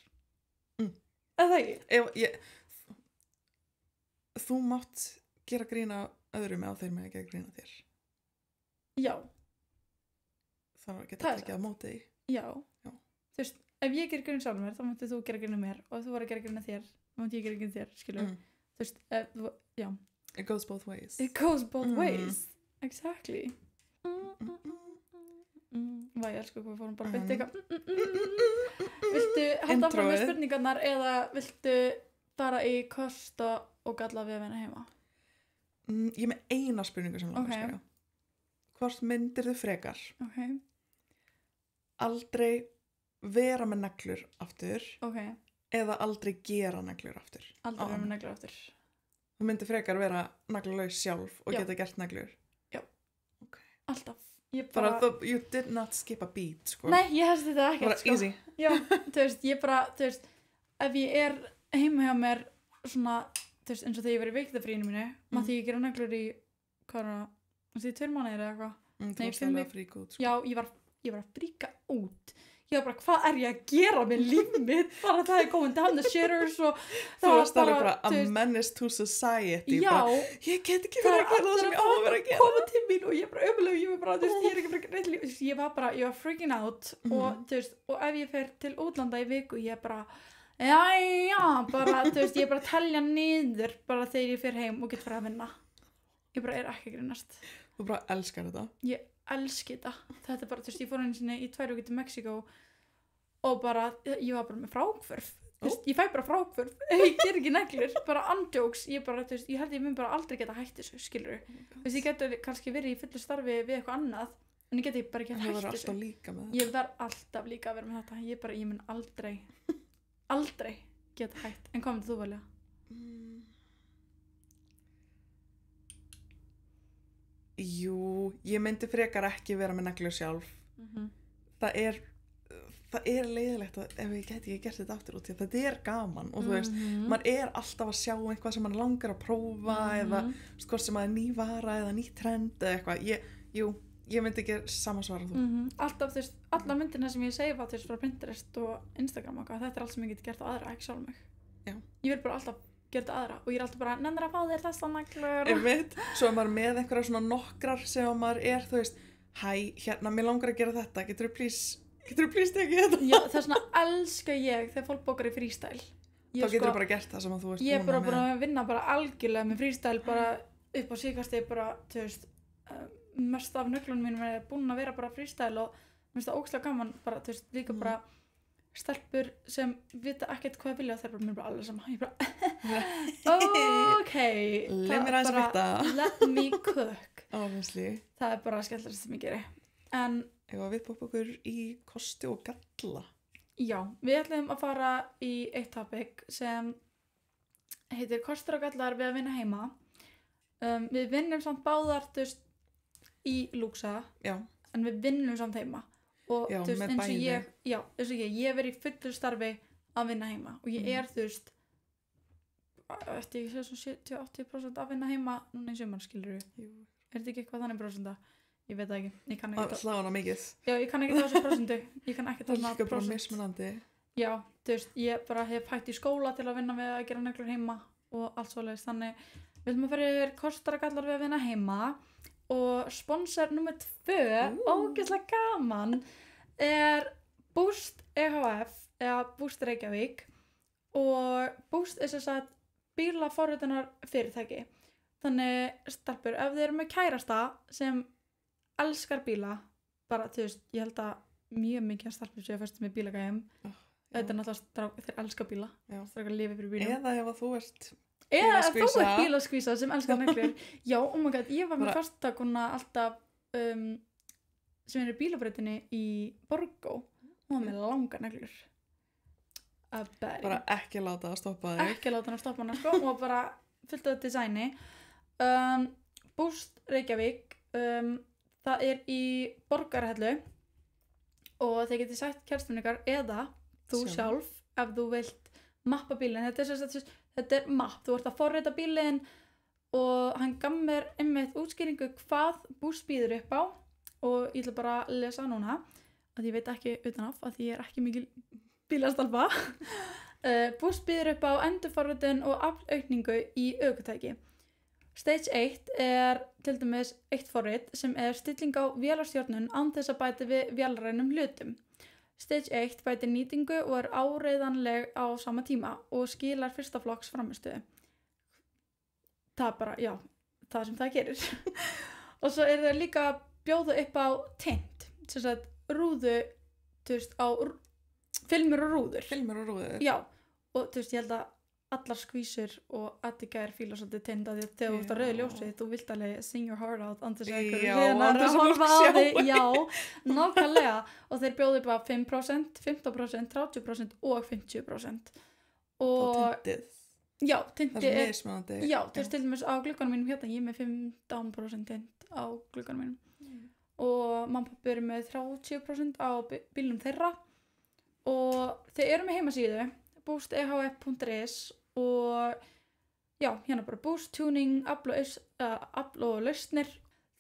Eða það ekki? Þú mátt gera grína öðrum eða þeir með að gera grína þér. Já. Það getur ekki að móti því. Já. Þú veist, ef ég ger grína sjálfur mér, þá mátti þú gera grína mér og ef þú var að gera grína þér, þá mátti ég gera grína þér, skilur. Þú veist, já. It goes both ways. It goes both ways. Exactly. Ég elsku hvað fórum bara beint eitthvað. Viltu halda áfram með spurningarnar eða viltu fara í kosta og galla við að vinna heima? Ég er með eina spurningu sem langar að spyrja. Hvort myndir þú frekar? Aldrei vera með neglur aftur eða aldrei gera neglur aftur? Aldrei vera með neglur aftur. Þú myndir frekar vera neglulaus sjálf og geta gert neglur? Já. Alltaf. Bara, you did not skip a beat, sko. Nei, ég hefst þetta ekkert, bara sko. Easy. Já, þú veist, þú veist, ef ég er heima hjá mér svona, þú veist, eins og þegar ég var í veikindafríinu mínu, mátti ég gera neglur í hvað er það, því 2 mánuðir eða eitthvað. Þú varst alveg að fríka út, sko. Já, ég var að fríka út. Ég var bara, hvað er ég að gera með lífið mitt? Bara það komin down the shitters og Þú varst alveg bara a menace to society. Já. Bara, ég get ekki verið að gera það sem ég á að vera að gera. Koma til mín og ég bara ömuleg, ég var bara, ég er ekki bara neitt líf. Ég var freaking out og ef ég fer til útlanda í viku, ég bara, bara, ég bara telja niður bara þegar ég fer heim og get fara að vinna. Ég bara er ekki að grínast. Þú bara elskar þetta. Ég elski þetta. Þetta bara, ég fór einu sinni í 2 vikur til Mexíkó og bara, ég var bara með frákvörf. Ég fæ bara frákvörf. Ég ger ekki neglur, bara andjóks. Ég bara, ég held ég mun bara aldrei geta hætt þessu, skilurðu. Ég geti kannski verið í fullu starfi við eitthvað annað, en ég geti bara ekki hætt þessu. Þú verður alltaf líka með þetta. Ég verð alltaf líka að vera með þetta. Ég mun aldrei geta hætt. En hvað myndir þú velja? Jú, ég myndi frekar ekki vera með neglur sjálf. Það er leiðilegt að ef ég geti ekki gert þetta aftur út því að þetta er gaman og þú veist, maður er alltaf að sjá eitthvað sem maður langar að prófa eða hvort sem maður er ný vara eða nýtt trend eða eitthvað. Ég myndi ekki sama svara þú. Alltaf allar myndina sem ég seifa frá Pinterest og Instagram og þetta er allt sem ég geti gert á aðra, ekki sjálf mig. Já. Ég vil bara alltaf gera þetta aðra og ég er alltaf bara nennir að fá þér þessa neglur. Svo er maður með einhverja svona nokkrar sem maður er, þú veist, hérna, mér langar að gera þetta, getur þú please tekið þetta? Já, það er svona elska ég þegar fólk bókar í freestyle. Þá getur þú bara gert það sem að þú veist ég er bara búin að vinna bara algjörlega með freestyle bara upp á síkasti bara, þú veist, mest af nöglunum mínum er búin að vera bara freestyle og mér finnst það ógeðslega gaman bara, þú veist, líka bara stelpur sem vita ekkert hvað vilja og þeir bara mér bara alveg sama. Ég bara ok, let me cook. Obviously. Það er bara skemmtilegast sem ég geri. En ef við poppa okkur í kosti og galla. Já, við ætlum að fara í eitt topic sem heitir kostur og gallar við að vinna heima. Við vinnum samt báðar, þú veist, í lúksa, en við vinnum samt heima. Og já, þú veist, með bæði. Eins og ég verið í fullu starfi að vinna heima og ég er, þú veist, eftir ég sé svona 70-80% að vinna heima núna í sumar, skilur við. Er þetta ekki eitthvað þannig prosenta? Ég veit það ekki. Ég kann ekki að hlána mikið. Já, ég kann ekki það þessu prosentu. Ég kann ekki það svona prosent. Það er líka bara mismunandi. Já, þú veist, ég bara hef hætt í skóla til að vinna við að gera neglur heima og allt svoleiðis. Þannig við ætlum að fara yfir kostar og gallar við að vinna heima og sponsor nummer 2, ógeðslega gaman, er Boost EHF eða Boost Reykjavík og Boost er sem sagt bílaforritunar fyrirtæki. Þannig stelpur, ef þið eru með kærasta sem elskar bíla, bara þú veist, ég held að mjög mikið að stelpur séu fyrst með bílagæjum. Þetta er náttúrulega þeir elskar bíla, strákar lifi fyrir bílum. Eða ef þú ert bílaskvísa sem elskar neglur. Já, oh my god, ég var með fastakona alltaf sem er í bílabreytinni í Borgó og var með langar neglur. Bara ekki láta það stoppa þig. Ekki láta það stoppa hana, sko, og bara fullt af designi. Boost Reykjavík, það er í Borgarhellu og þeir getið sagt kærstunum ykkar eða þú sjálf ef þú vilt mappa bílinn. Þetta er mapp, þú ert að forrita bílinn og hann gaf mér einmitt útskýringu hvað Boost býður upp á og ég ætla bara að lesa núna að ég veit ekki utanaf að ég er ekki mikil bílastalpa. Boost býður upp á endurforritun og aflaukningu í ökutæki. Stage 1 er til dæmis eitt forrit sem er stilling á vélarstjórnun án þess að bæta við vélrænum hlutum. Stage 1 bætir nýtingu og er áreiðanleg á sama tíma og skilar fyrsta flokks framistöðu. Það er bara, já, það sem það gerir. Og svo er það líka að bjóða upp á tint, sem sagt rúðu, þú veist, á filmur og rúður. Filmur og rúður? Já, og þú veist, ég held að allar skvísur og attikær fíla svolítið tint að því að þegar þú ert að rauða ljósið þú vilt alveg sing your heart out andur sem einhverju hliðnar að horfa á þig. Já, nákvæmlega. Og þeir bjóðu upp á 5%, 15%, 30% og 50%. Og tintið. Já, tintið er mismunandi. Já, þú veist til dæmis á glugganum mínum hérna, ég er með 15% tint á glugganum mínum. Og mamma og pappi eru með 30% á bílnum þeirra. Og þeir eru með heimasíðu boostehf.is og já, hérna bara boost, tuning, afl og lausnir.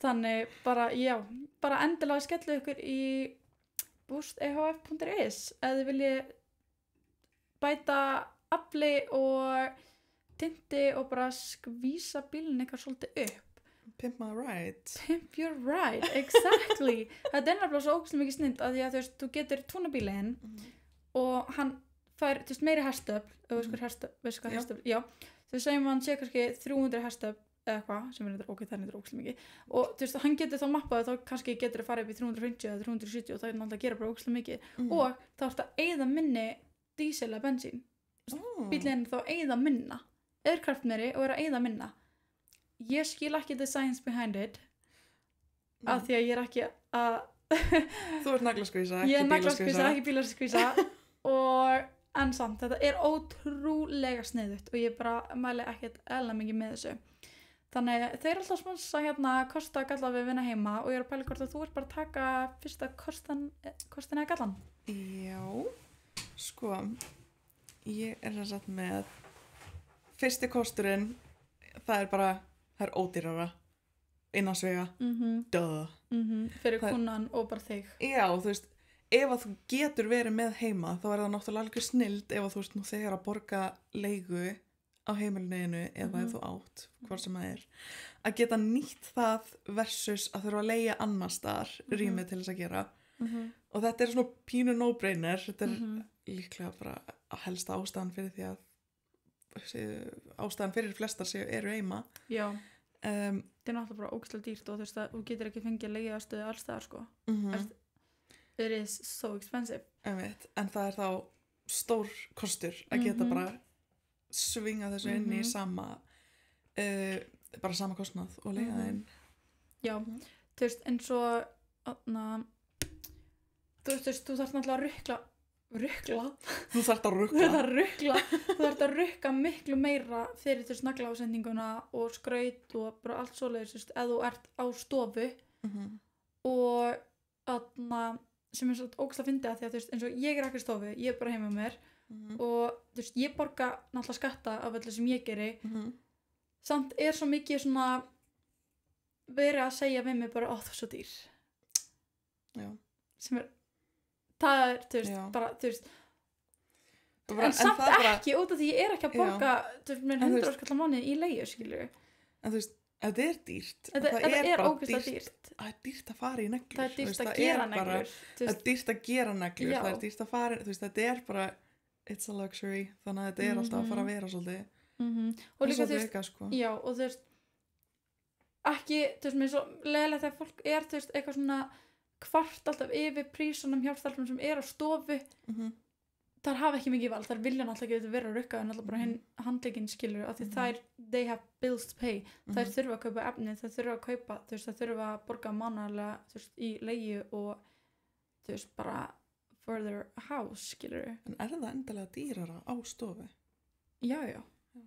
Þannig bara, já, bara endilega skellu ykkur í boostehf.is ef þið viljið bæta afli og tinti og bara skvísa bílinn ykkar svolítið upp. Pimp my ride. Pimp your ride, exactly. Þetta er nefnilega svo ógeðslega mikið snill að því að þú getur túna bílinn og hann fær meiri hestöfl, veistu hvað hestöfl, já. Þú segjum að hann sé kannski 300 hestöfl eða eitthvað, sem er ok, það er ógeðslega mikið og hann getur þá mappaði, þá kannski getur það farið upp í 350 eða 370 og það er náttúrulega að gera bara ógeðslega mikið og þá ertu að eyða minni dísil eða bensín. Bíllinn þá eyða minna, er kraftmeiri og er að eyða minna. Ég skil ekki the science behind it af því að ég er ekki að Þú ert naglaskvísa, ég er naglaskvísa, ekki bílaskvísa og en samt, þetta er ótrúlega sniðugt og ég bara mæli ekkert eðlilega mikið með þessu. Þannig þeir alltaf sponsa hérna kosta galla við vinna heima og ég er að pæla hvort að þú ert bara að taka fyrsta kostin eða gallan. Já, sko, ég er þess að með fyrsti kosturinn, það er ódýrara innan svega, Fyrir kunnan og bara þig. Já, þú veist, ef að þú getur verið með heima, þá er það náttúrulega alveg snild ef að þú veist nú þegar að borga leigu á heimilinu eða ef þú átt, hvort sem það er, að geta nýtt það versus að þurfa að leigja annar staðar rými til þess að gera. Og þetta er svona pínu no-brainer, þetta er líklega bara að helsta ástæðan fyrir því að ástæðan fyrir flestar eru heima. Já, þetta er náttúrulega bara ógeðslega dýrt og þú veist að þú getur ekki fengið að leigja stöðu alls staðar sko. It is so expensive. En það er þá stór kostur að geta bara svinga þessu inn í sama bara sama kostnað og leigja það inn. Já, þú veist eins og þú veist, þú þarft náttúrulega að rukla Þú þarft að rukka miklu meira fyrir þú veist naglaásendinguna og skraut og bara allt svoleiðis, þú veist, ef þú ert á stofu og sem er svo ógeðslega fyndið að því að þú veist, eins og ég er ekki á stofu, ég er bara heima með mér og þú veist, ég borga náttúrulega skatta af öllu sem ég geri samt er svo mikið svona verið að segja við mig bara, þú er svo dýr. Já. Sem er það er, þú veist, bara, þú veist en samt bara, ekki út af því ég er ekki að borga þú veist, mér 100 skall á mánuði í leigu, skilju. En þú veist, þetta er dýrt. Þetta er ógeðslega dýrt. Það er dýrt að fara í neglur. Það er dýrt að gera neglur. Það er dýrt að gera neglur, það er dýrt að fara, þú veist, þetta er bara it's a luxury, þannig að þetta er alltaf að fara að vera svolítið. Og líka þú veist, sko. Já, og þú veist ekki, þú veist, mér er svo leiðilegt þegar fólk er, þú veist, eitthvað svona kvart alltaf yfir prísunum hjálpstarfum sem er á stofu þar hafa ekki mikið vald, þar vilja náttúrulega ekki vera að rukka en alltaf bara handlegginn skilur af því þær, they have bills to pay þær þurfa að kaupa efni, þær þurfa að kaupa þú veist, þær þurfa að borga mánaðarlega þú veist, í leigu og þú veist, bara for their house skilur. En er það endilega dýrara á stofu? Já,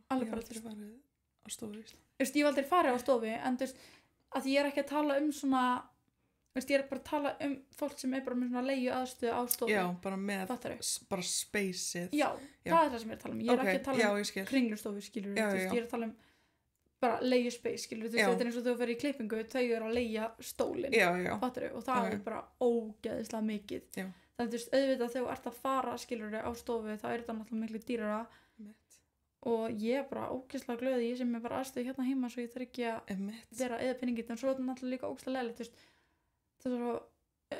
alveg bara þú veist farið á stofu í Ísland. Þú veist, ég hef aldrei farið á stofu en þú veist, að ég er ekki að tala um svona veist, ég er bara að tala fólk sem er bara með svona leigu aðstöðu á stofu. Já, bara með bara spaceið. Já, það er það sem ég er að tala um. Ég er ekki að tala um kringlustofu, skilur við. Ég er að tala um bara leigu space, skilur við. Þetta er eins og þú fyrir í klippingu, þau eru að leigja stólinn. Fattar við, og það er bara ógeðislega mikið. Þannig þú veist, auðvitað þegar þú ert að fara, skilur við, á stofu, þá er þetta náttúrulega miklu dýrara. Og ég er bara ógeðslega glöð ég sem er bara aðstöðu hérna heima svo ég þarf ekki að vera eða peningið, en svo er þetta náttúrulega líka ógeðslega leiðilegt, þú veist. Það er svo,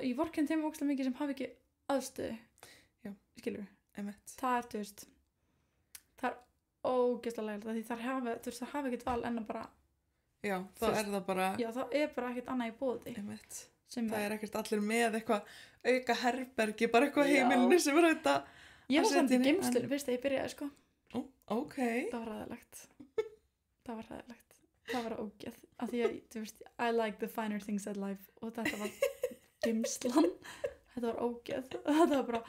ég vorkenn þeim ógeðslega mikið sem hafa ekki aðstöðu, skilur við. Það er, þú veist, það er ógeðslega leiðilegt, því það hafa ekkert val en að bara, já, þá er það bara, já, það er bara ekkert annað í boði. Það er ekkert allir með eitthvað auka herbergi, bara eitthvað heimilinu sem er þetta. Ég var samt í geymslunni fyrst að ég byrjaði, sko. Ok. Það var ræðilegt. Það var ógeð. Af því að, þú veist, I like the finer things in life. Og þetta var geymslan. Þetta var ógeð. Þetta var bara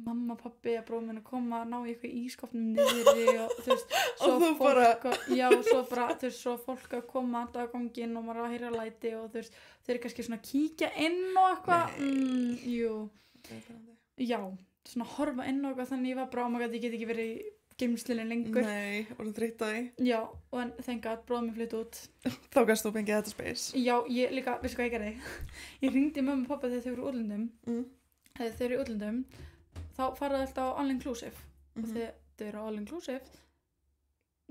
mamma, pabbi, bróðir minn að koma að ná í eitthvað ískapnum niðri og þú veist, svo fólk bara... svo bara, þú veist, svo fólk að koma alltaf á ganginn og maður að heyra læti og þú veist, þau eru kannski svona að kíkja inn og eitthvað. Já, svona horfa inn og eitthvað, þannig ég var bara, ég get ekki verið geimslunni lengur. Nei, orðin þreytt á því. Já, og en þengi að bróðum mig flytt út. Þá gæst þú fengið þetta space. Já, ég líka, veistu hvað ég gerði? Ég hringdi mömmu og pappa þegar þau eru í útlöndum. Þegar þau eru í útlöndum, þá fara þau alltaf á all inclusive. Og þegar þau eru á all inclusive,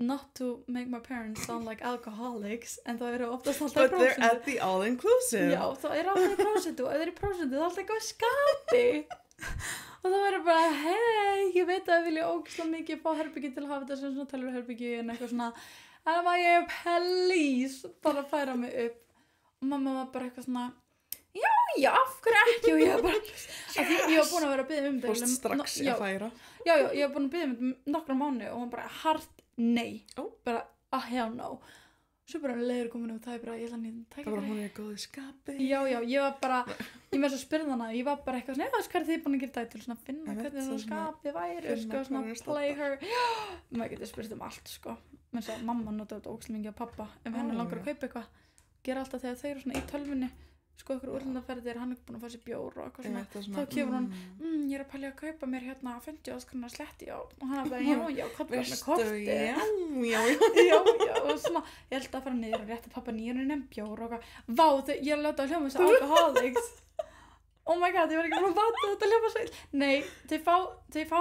not to make my parents sound like alcoholics, en þá eru oftast alltaf í prósentu. But they're at the all inclusive. Já, þá eru alltaf í prósentu og ef þeir eru í prósentu, þá er alltaf eitthvað skapi. Og þá verður bara, hei, ég veit að ég vilja ógeðslega mikið fá herbyggi til að hafa þetta sem svona tölvurherbyggi en eitthvað svona, en það var ég please, bara færa mig upp. Og mamma var bara eitthvað svona, já, af hverju ekki? Og ég var bara, af því ég var búin að vera að biðja um þetta. Fórst strax að færa. Já, ég var búin að biðja um þetta nokkra mánuði og hún bara hart nei, bara hell no. Svo bara leiður komin út, það er bara, ég ætla að nýta tækja. Það var hún í góðu skapi. Já, ég var bara, ég með svo spyrði hana, ég var bara eitthvað svona, hvað er þið búin að gera þetta til svona að finna hvernig svona skapi væri, sko, svona play her. Maður getur spurt allt, sko. Menn svo, mamma notaði þetta ógeðslega mikið af pappa, henni langar að kaupa eitthvað, gera alltaf þegar þau eru svona í tölvunni, sko ykkur úrlindaferðir, hann er búin að fá sér bjór og eitthvað svona, þá kemur hún, ég er að pælja að kaupa mér hérna 50 króna sletti og hann er bara, já, hvað með korti, já, og svona, ég held að fara niður og rétta pappa nýjunum bjór og eitthvað, vá, ég er að láta að hljóma þessu alcoholics, oh my god, ég var ekki að bata þetta hljóma svo, nei, þau fá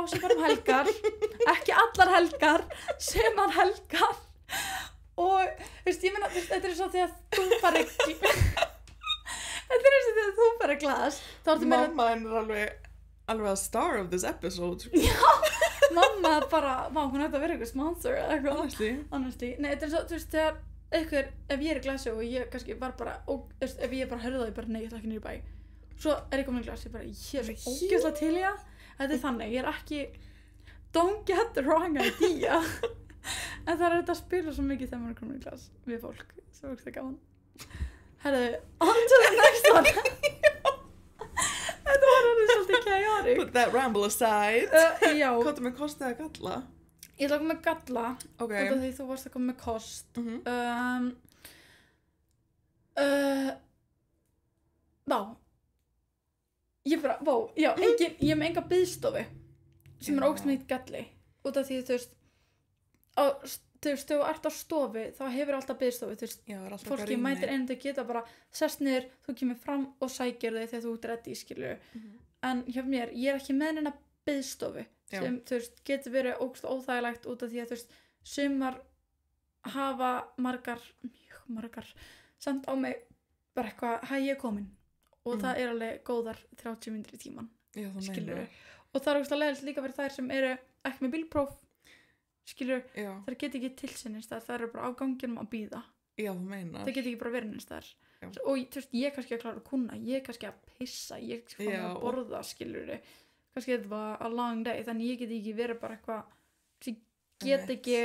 sér bara helgar, ekki allar helgar, sumar helgar og, veist, ég meina, þetta er svo þegar þú bara þetta er eins og þegar þú fara glas mamma er alveg að star of this episode. Já, mamma bara, hún ætti að vera eitthvað sponsor eða eitthvað. Honestly. Nei, þetta er svo, þú veist, þegar eitthvað, ef ég er í glasi og ég kannski var bara, ef ég bara hörði það, ég bara, nei, ég ætla ekki niður í bæ. Svo er ég komin í glasi, ég bara, ég er svo ógeðslega til í það. Þetta er þannig, ég er ekki, don't get the wrong idea. En það er þetta að spila svo mikið þegar maður er komin í glas við fólk, svo er það gaman. Herðu, on to the next one. Þetta var alveg svolítið chaotic. Put that ramble aside. Já. Hvað er með kost eða galla? Ég ætla að koma með galla. Ok. Út af því þú varst að koma með kost. Vá. Ég er með enga biðstofu sem er ógeðslega mikill galli. Út af því þú veist, þegar þú ert á stofu þá hefur alltaf biðstofu, þú veist, fólki mætir einu þau geta bara sest niður, þú kemur fram og sækir þau þegar þú ert ready, skilur en hjá mér, ég er ekki með neina biðstofu sem, þú veist, getur verið ógeðslega óþægilegt út af því að þú veist, sumar hafa mjög margar samt á mig bara eitthvað, hæ, ég er komin og það er alveg góðar 30 mínútur í tíman, skilur og það er ógeðslega leiðilegt líka fyrir þær sem eru ekki með bílpróf skilur, það get ekki tilsinnist það eru bara á ganginum að bíða það get ekki bara verið neins þar og þú veist, ég kannski að klára að kunna ég kannski að pissa, ég kannski að borða skilur, kannski þetta var a long day, þannig ég get ekki verið bara eitthvað get ekki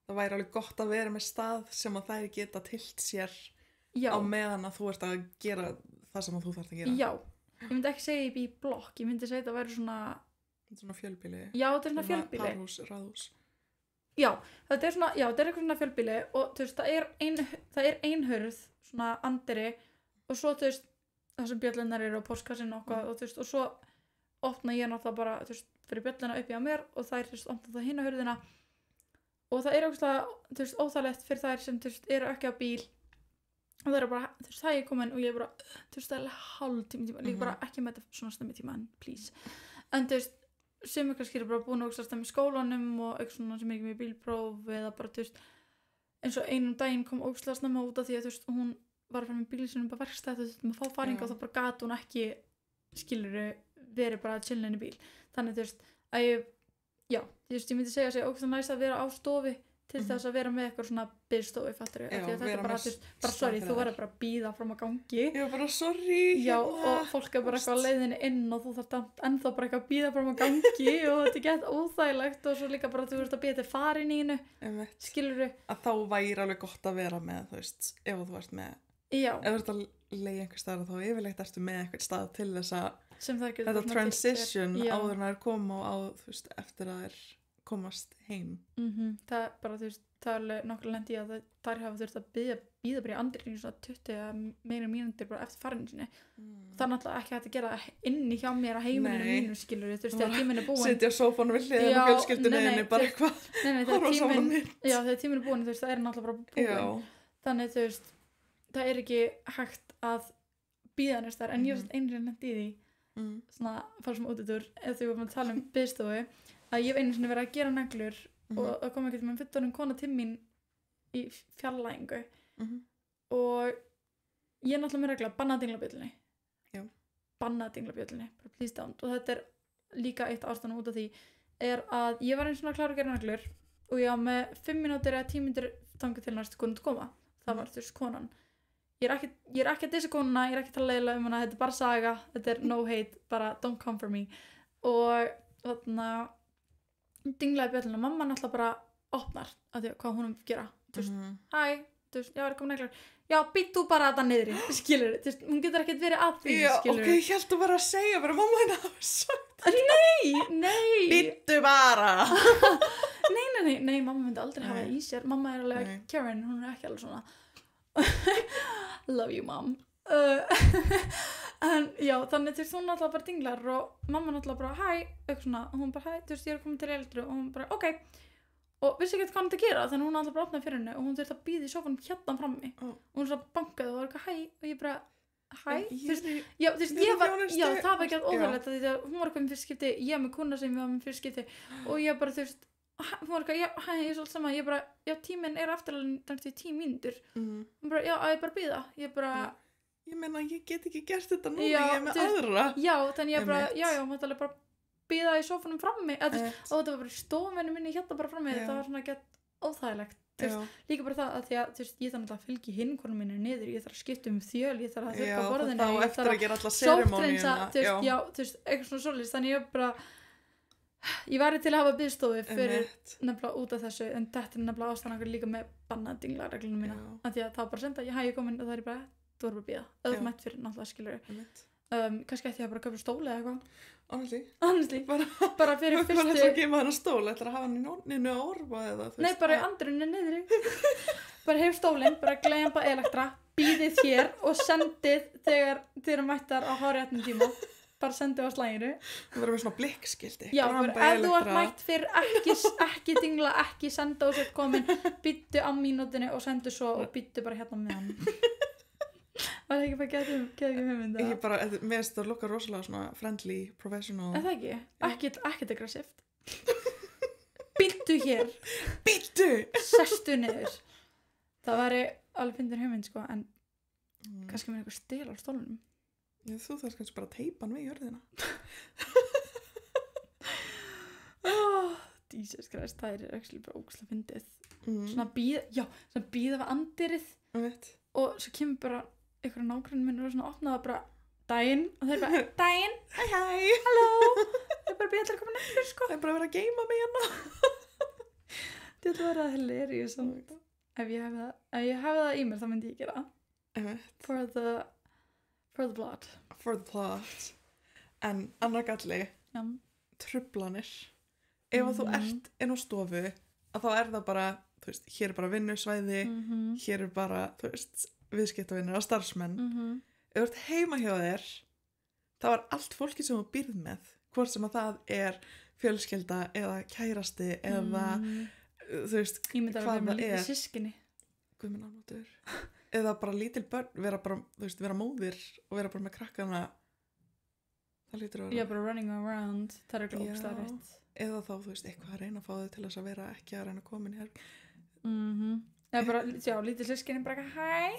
það væri alveg gott að vera með stað sem að þær geta tilt sér á meðan að þú ert að gera það sem að þú þarft að gera ég myndi ekki segja ég bý í blokk, ég myndi segja þetta væri svona fjölbýli þetta er svona fjölbýli parhús, ráðhús Já, þetta er svona, þetta er eitthvað svona fjölbýli og þú veist, það er ein hurð, svona andiri og svo þú veist, það sem bjöllunar eru á póstkassinn og og þú veist, og svo opna ég náttúrulega bara, þú veist, fyrir bjölluna uppi á mér og þær, þú veist, opna það hina hurðina og það er eitthvað, þú veist, óþægilegt fyrir þær sem, þú veist, eru ekki á bíl og það eru bara, þú veist, það er komin og ég er bara, þú veist, það er hálftíma, líka bara ekki með þetta svona snemmi tíma, please, en þú veist, sem kannski eru bara búin að ógstast með skólanum og eitthvað svona sem er ekki með bílpróf eða bara, þú veist, eins og einum daginn kom ógstast snemma út af því að, þú veist, hún var að fara með bílinn sinum bara verkstæð, þú veist, með fá faringa og þá bara gat hún ekki, skiluru, verið bara að chilla inn í bíl. Þannig, þú veist, að ég myndi segja að ógstast næst að vera á stofi til þess að vera með eitthvað svona biðstofu, fattarðu, af því að þetta er bara, þú veist, bara sorry, þú verður bara að bíða fram á gangi. Já, bara sorry. Já, og fólk er bara eitthvað á leiðinni inn og þú þarft ennþá bara eitthvað að bíða fram á gangi og þetta er gett óþægilegt og svo líka bara þú ert að bíða til farinnínu, skilurðu. Að þá væri alveg gott að vera með, þú veist, ef þú ert með, ef þú ert að leigja einhver stað þá yfirleitt ertu með eitthvað stað til þess að þetta transition áður en það koma og á, þú veist, eftir að það komast heim. Það er bara, þú veist, það er alveg nokkuð lendi að þær hafa þurft að bíða bara í andrinu í svona 20 eða meira mínútur bara eftir farinu sinni. Það er náttúrulega ekki hægt að gera það inni hjá mér á heimilinu mínum, skilur þú veist, þegar tíminn er búinn. Sitja á sófanum við hliðina á fjölskyldunni bara eitthvað. Þegar tíminn er búinn, þú veist, það er náttúrulega bara búinn. Þannig, þú veist, það er ekki hægt að bíða næst þar, en ég veist einu sinni lendi í því, svona, fara sem útútur, ef þú varum að tala biðstofu, að ég hef einu sinni verið að gera neglur og það kom ekkert með fullorðin kona til mín í fjarlægingu og ég er náttúrulega með regla banna dinglabjöllunni bara please don't, og þetta er líka eitt ástæðan út af því er að ég var einu svona klára að gera neglur og ég var með 5 mínútur eða 10 mínútur þangað til næstu konu að koma, það var þú veist konan. Ég er ekki að dissa konuna, ég er ekki að tala leiðilega hana, þetta er bara saga, þetta er no hate, bara don't come for me. Og þarna dinglaði bjölluna, mamma náttúrulega bara opnar að því hvað hún gera. Þú veist, hæ, þú veist, já, er komið neglar. Já, býtt þú bara þetta niðri, skilur þú veist, hún getur ekkert verið að því, skilur. Já, ok, ég held að vera að segja bara mamma henni hafa sagt. Nei. Býttu bara. Nei, mamma myndi aldrei hafa í sér. Mamma er alveg Karen, hún er ekki alveg svona. Love you mom. En já, þannig þú veist, hún náttúrulega bara dinglar og mamma náttúrulega bara hæ, eitthvað svona, og hún bara hæ, þú veist, ég er komin til eldru og hún bara ok, og vissi ekki hvað hann að gera þannig hún náttúrulega bara opnaði fyrir henni og hún þurfti að bíða í sófanum hérna frammi og hún svona bankaði og var eitthvað hæ og ég bara hæ, þú veist, já, þú veist, ég var, já, það var ekki að óþægilegt því að hún var eitthvað með fyrst skipti, ég með kuna sem ég var með fyrst skipti og ég bara, þú veist, hún var eitthvað, já, hæ, ég er svolítið sama, ég bara, já, tíminn er afturlega 10 mínútur, hún bara, já, að ég bara bíða, ég bara ég meina, ég get ekki gert þetta núna, ég er með aðra. Já, þannig ég bara, já, maður alveg bara bíða í sófanum frammi, og þetta var bara í stofinu minni hérna bara frammi, þetta var svona gett óþægilegt, þú veist, líka bara það að því að, þú veist, ég þarf að fylgja hinkonum minni niður, ég þarf að skipta þjöl, ég þarf að þurrka borðinu, ég þarf að sótthreinsa, þú veist, já, þú veist, eitthvað svona svoleiðis, þannig ég bara, ég væri til að hafa biðstofu fyrir nefnilega út af þessu, en þetta er nefnilega ástæðan líka með bannadinglareglunum mína, af því að það bara senda, ég komin og það er bara þú voru bara að bíða, eða mætt fyrir náttúrulega skilur kannski ætti ég að bara köpa stóli eða eitthvað honestly, bara fyrir fyrstu bara ætla að gefa hann stóli, ætla að hafa hann í nýnu að orfa eða nei, bara í andrunni niðri bara hef stólinn, bara gleiðan bara elektra býðið hér og sendið þegar þið eru mættar á háréttum tíma bara sendið á slæginu það verður með svona blikkskildi já, ef þú ert mætt fyrir ekki dingla, ekki senda og sér komin býttu á mínútinu og sendu svo og býttu bara hérna með hann var það ekki bara geðum hugmynda ég bara, mér finnst það lukka rosalega svona friendly, professional er það ekki? Ekkert aggressíft býttu hér sestu niður það væri alveg fyndin hugmynd sko en kannski með eitthvað stil á stólunum þú þarf kannski bara að teipa hann við jörðina Jesus Christ, það er ekki bara ógæslega fyndið svona bíða við andirið og svo kemur bara einhverja nágrannir minn og svona opnaða bara daginn og þeir bara daginn, hæ halló það er bara býða til að koma nefnir sko það er bara að vera að geima mig hérna þetta var að hilarious ef ég hefði það í mér þá myndi ég gera for the plot en annar galli truflanir ef að þú ert inn á stofu að þá er það bara þú veist, hér er bara vinnusvæði hér er bara, þú veist viðskiptavinir og starfsmenn ef þú ert heima hjá þér þá er allt fólki sem þú býrð með hvort sem að það er fjölskylda eða kærasti eða þú veist hvað það er sískinni eða bara lítil börn vera bara, þú veist, vera móðir og vera bara með krakkana það lítur að vera bara running around, það er glópstarriðt eða þá, þú veist, eitthvað að reyna að fá þau til þess að vera ekki að reyna að koma inn hér eða bara, já, lítið sískinni bara hæ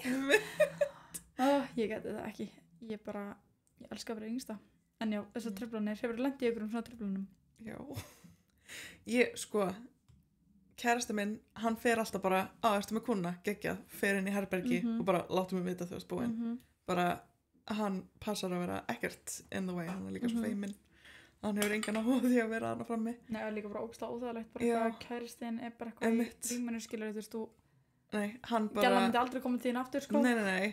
ég geti það ekki ég elska að vera yngsta en já, þessar truflanir, hefur lent í ykkur svona truflanum já ég, sko kærasti minn, hann fer alltaf bara ertu með kuna, geggjað, fer inn í herbergi og bara látum við vita þú veist búin bara, hann passar að vera ekkert in the way, hann er líka svo feiminn hann hefur engan áhuga því að vera hana frammi nei, líka bara ógeðslega óþægilegt bara kærastinn er bara eitthvað í rímanu skilur þú veist, nei, hann bara gæla myndi aldrei koma til þín aftur sko nei,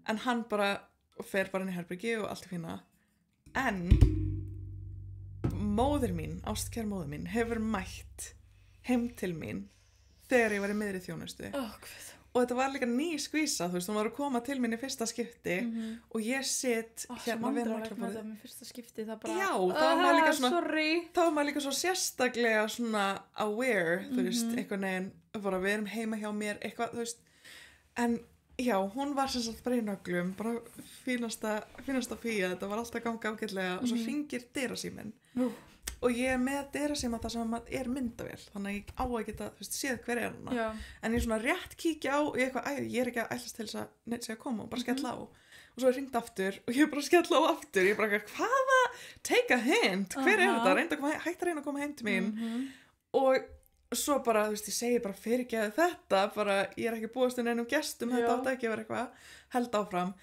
en hann bara fer bara inn í herbergi og allt er fína en móðir mín, ástkær móðir mín hefur mætt heim til mín þegar ég var í miðri þjónustu. Guð. Og þetta var líka ný skvísa, þú veist, hún var að koma til mín í fyrsta skipti og ég sitt hérna við naglborðið. Með fyrsta skipti, það bara... Já, þá var maður líka svona... Sorry. Þá var maður líka svo sérstaklega svona aware, þú veist, einhvern veginn, bara við erum heima hjá mér, eitthvað, þú veist. En já, hún var sem sagt bara í nöglum, bara fínasta fía, þetta var alltaf ganga ágætlega og svo hringir dyrasíminn. Og ég er með dyrasíma þar sem er myndavél, þannig að ég á að geta, þú veist, séð hver er hana. En ég svona rétt kíkja á og ég eitthvað, ég er ekki að ætlast til þess að neitt sé að koma og bara skella á. Og svo er hringt aftur og ég bara skella á aftur. Ég bara, hvaða? Take a hint, hver er þetta? Hægt að reyna að koma heim til mín. Og svo bara, þú veist, ég segi bara fyrirgeðu þetta, bara ég er ekki búist inn einum gestum, þetta átti ekki að vera eitthvað, held áfram.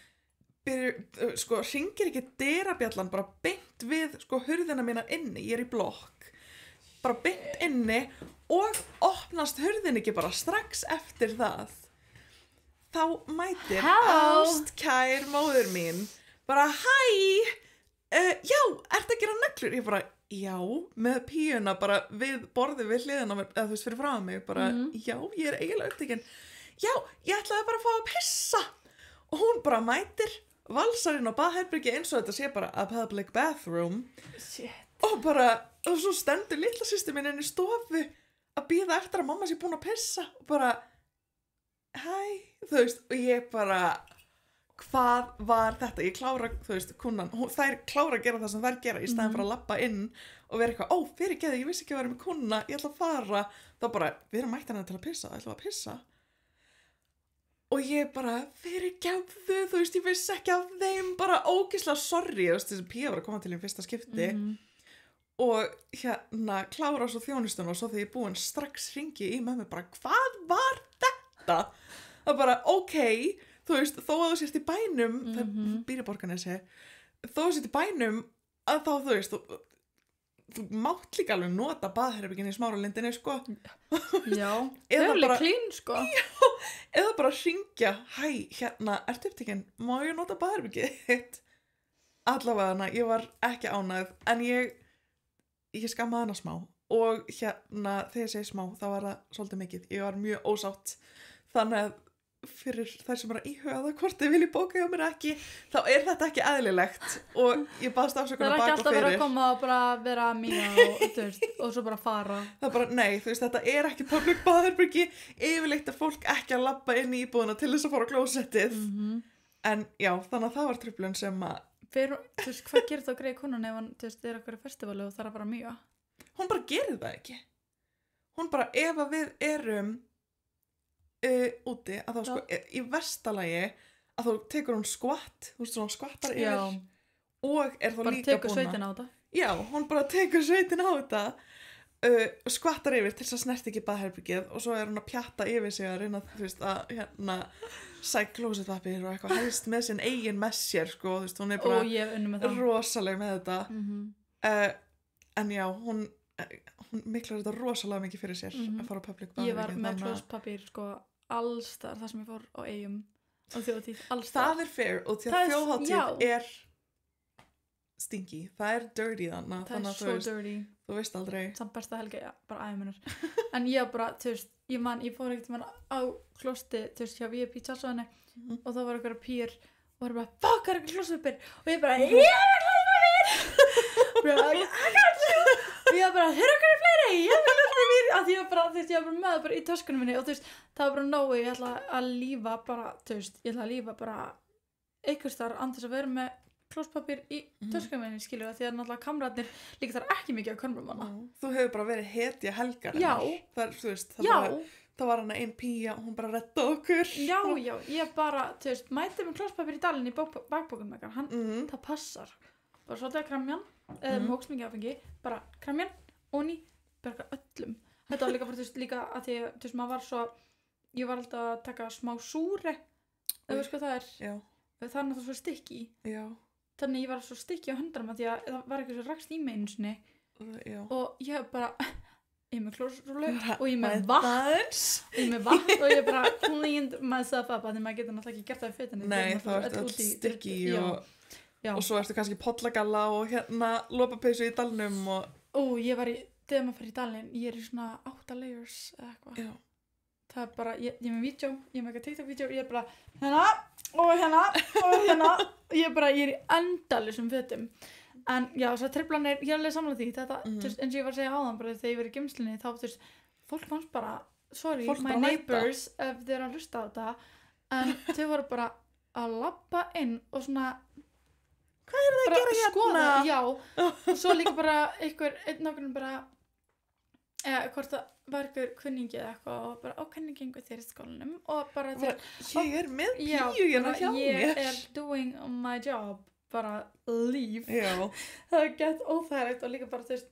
Sko, hringir ekki dyrabjallan bara beint við, sko, hurðina mína inni, ég er í blokk, bara beint inni og opnast hurðin ekki bara strax eftir það. Þá mætir ástkær móður mín, bara, já, ertu að gera neglur? Ég bara, já, með píuna bara við borðið við hliðina, eða þú veist, fyrir frá mig, bara, já, ég er eiginlega upptekinn. Já, ég ætlaði bara að fá að pissa. Og hún bara mætir, valsar inn á baðherbergi eins og þetta sé bara a public bathroom. Shit. Og bara, og svo stendur litla systir mín inn í stofu að bíða eftir að mamma sé búin að pissa og bara, þú veist, og ég bara, hvað var þetta? Ég klára, þú veist, kunnan, þær klára að gera það sem þær gera í staðin fyrir að labba inn og vera eitthvað, fyrirgeðu, ég vissi ekki að vera með kunna, ég ætla að fara. Þá bara, við erum mætt hana til að pissa, ætla að pissa. Og ég bara, fyrirgefðu, þú veist, ég vissi ekki af þeim, bara ógeðslega sorry, þú veist, þessi Pía var að koma til í fyrsta skipti og hérna klára svo þjónustuna og svo þegar ég búin strax hringi í mömmu bara, hvað var þetta? Það bara, þú veist, þó að þú sért í bænum, það býr í Borgarnesi, þó að þú sért í bænum að þá, þú veist, þú mátt líka alveg nota baðherbergin í Smáralindinni, sko. Já, þau eru klín, sko. Já, eða bara hringja, hérna, ertu upptekinn, má ég nota baðherbergið þitt? Allavega, ég var ekki ánægð, en ég skammaði hana smá og hérna, þegar ég segi smá, þá var það svolítið mikið. Ég var mjög ósátt, þannig að fyrir þær sem er að íhuga það hvort þið vilji bóka hjá mér ekki, þá er þetta ekki eðlilegt og ég baðst afsökunar bak og fyrir. Það er ekki alltaf verið að koma og bara vera mía og svo bara fara. Það er bara, nei, þú veist, þetta er ekki public baðherbergi, yfirleitt er fólk ekki að labba inn í íbúðuna til þess að fara á klósettið. En já, þannig að það var truflun sem að... Þú veist, hvað gerir þá greið konan ef hann, þú veist, er okkur festivali og það er bara mía? Hún bara gerir það ekki. Hún bara, ef að við erum úti, að þá sko í vestalagi að þá tekur hún skvatt, þú veist, svona skvattar yfir og er þá bara líka búin að tekur sveitin á þetta. Já, hún bara tekur sveitin á þetta og skvattar yfir til þess að snert ekki baðherbergið og svo er hún að pjatta yfir sig að reyna, þú veist, að hérna sæk klósettpappír og eitthvað helst með sinn eigin með sér, sko, þú veist, hún er bara rosaleg með þetta en já, hún miklar þetta rosalega mikið fyrir sér að fara á public baðherbergið. Ég var með klósettpappír, sko, alls þar sem ég fór á Eyjum og þjóðhátíð, alls þar. Það er fair og því að þjóðhátíð er stinky, það er dirty þannig það er svo dirty, þú veist aldrei samt besta helga, já, bara æðuminnar en ég bara, þú veist, ég fór ekkert á klósti, þú veist, hjá VIP tjálsvæðinni og þá var eitthvað pýr og það var bara, fuck, það er eitthvað klóstupir og ég bara, ég er klóstupir og ég bara, þeir eru okkur fleiri, ég er klóstupir að ég var bara, þú veist, ég var bara með bara í töskunum minni og þú veist, það var bara nógu, ég ætla að lífa bara, þú veist, ég ætla að lífa bara einhvers þar andis að vera með klóspapír í töskunum minni, skilur það, því að náttúrulega kamratnir líka þar ekki mikið á körnum manna. Þú hefur bara verið hetja helgar já, það er, þú veist, það var hana ein Pía og hún bara redda okkur já, ég bara, þú veist, mæti með klóspapír í dalinn í bakbókunum ekkert, hann, það passar bara svolítið að kremjan, móks mikið áfengi, bara kremjan og ný, bara öllum þetta var líka bara, þú veist, líka að því, þú veist, maður var svo ég var alltaf að taka smá súri þú veist hvað það er já. Það er náttúrulega svo stykki já. Þannig ég var svo stykki á höndunum að því að það var eitthvað svo rakst í mig einu sinni og ég bara ég með klórsúlu og ég með vatn og ég bara cleaned myself up að því maður getur náttúrulega ekki gert það í fötinni. Nei, þá ertu all stykki og svo ertu kannski pollagalla og hérna lopapeysu í dalnum og ég var í, þegar maður fyrir í dalinn ég er í svona 8 layers eða eitthvað það er bara, ég er með vídeo, ég er með eitthvað TikTok-vídeó, ég er bara hérna, ég er í endalausum fötum. En já, svo truflanir, ég er alveg sammála því, þetta, þú veist, eins og ég var að segja áðan, bara þegar ég verið í geymslunni, þá, þú veist, fólk fannst bara, sorry, Fólk my bara neighbors, ef þið eru að hlusta á þetta, en þau voru bara að labba inn og svona, Hvað er það að gera skoða, hérna? já, og svo líka bara einn nákvæmlega bara, hvort það var einhver kunningi eða eitthvað og bara, hvernig gengur þér í skólanum? Og bara Ég með píu hérna hjá mér. Ég doing my job, bara leave. Já. Það gett óþægilegt og líka bara, þú veist,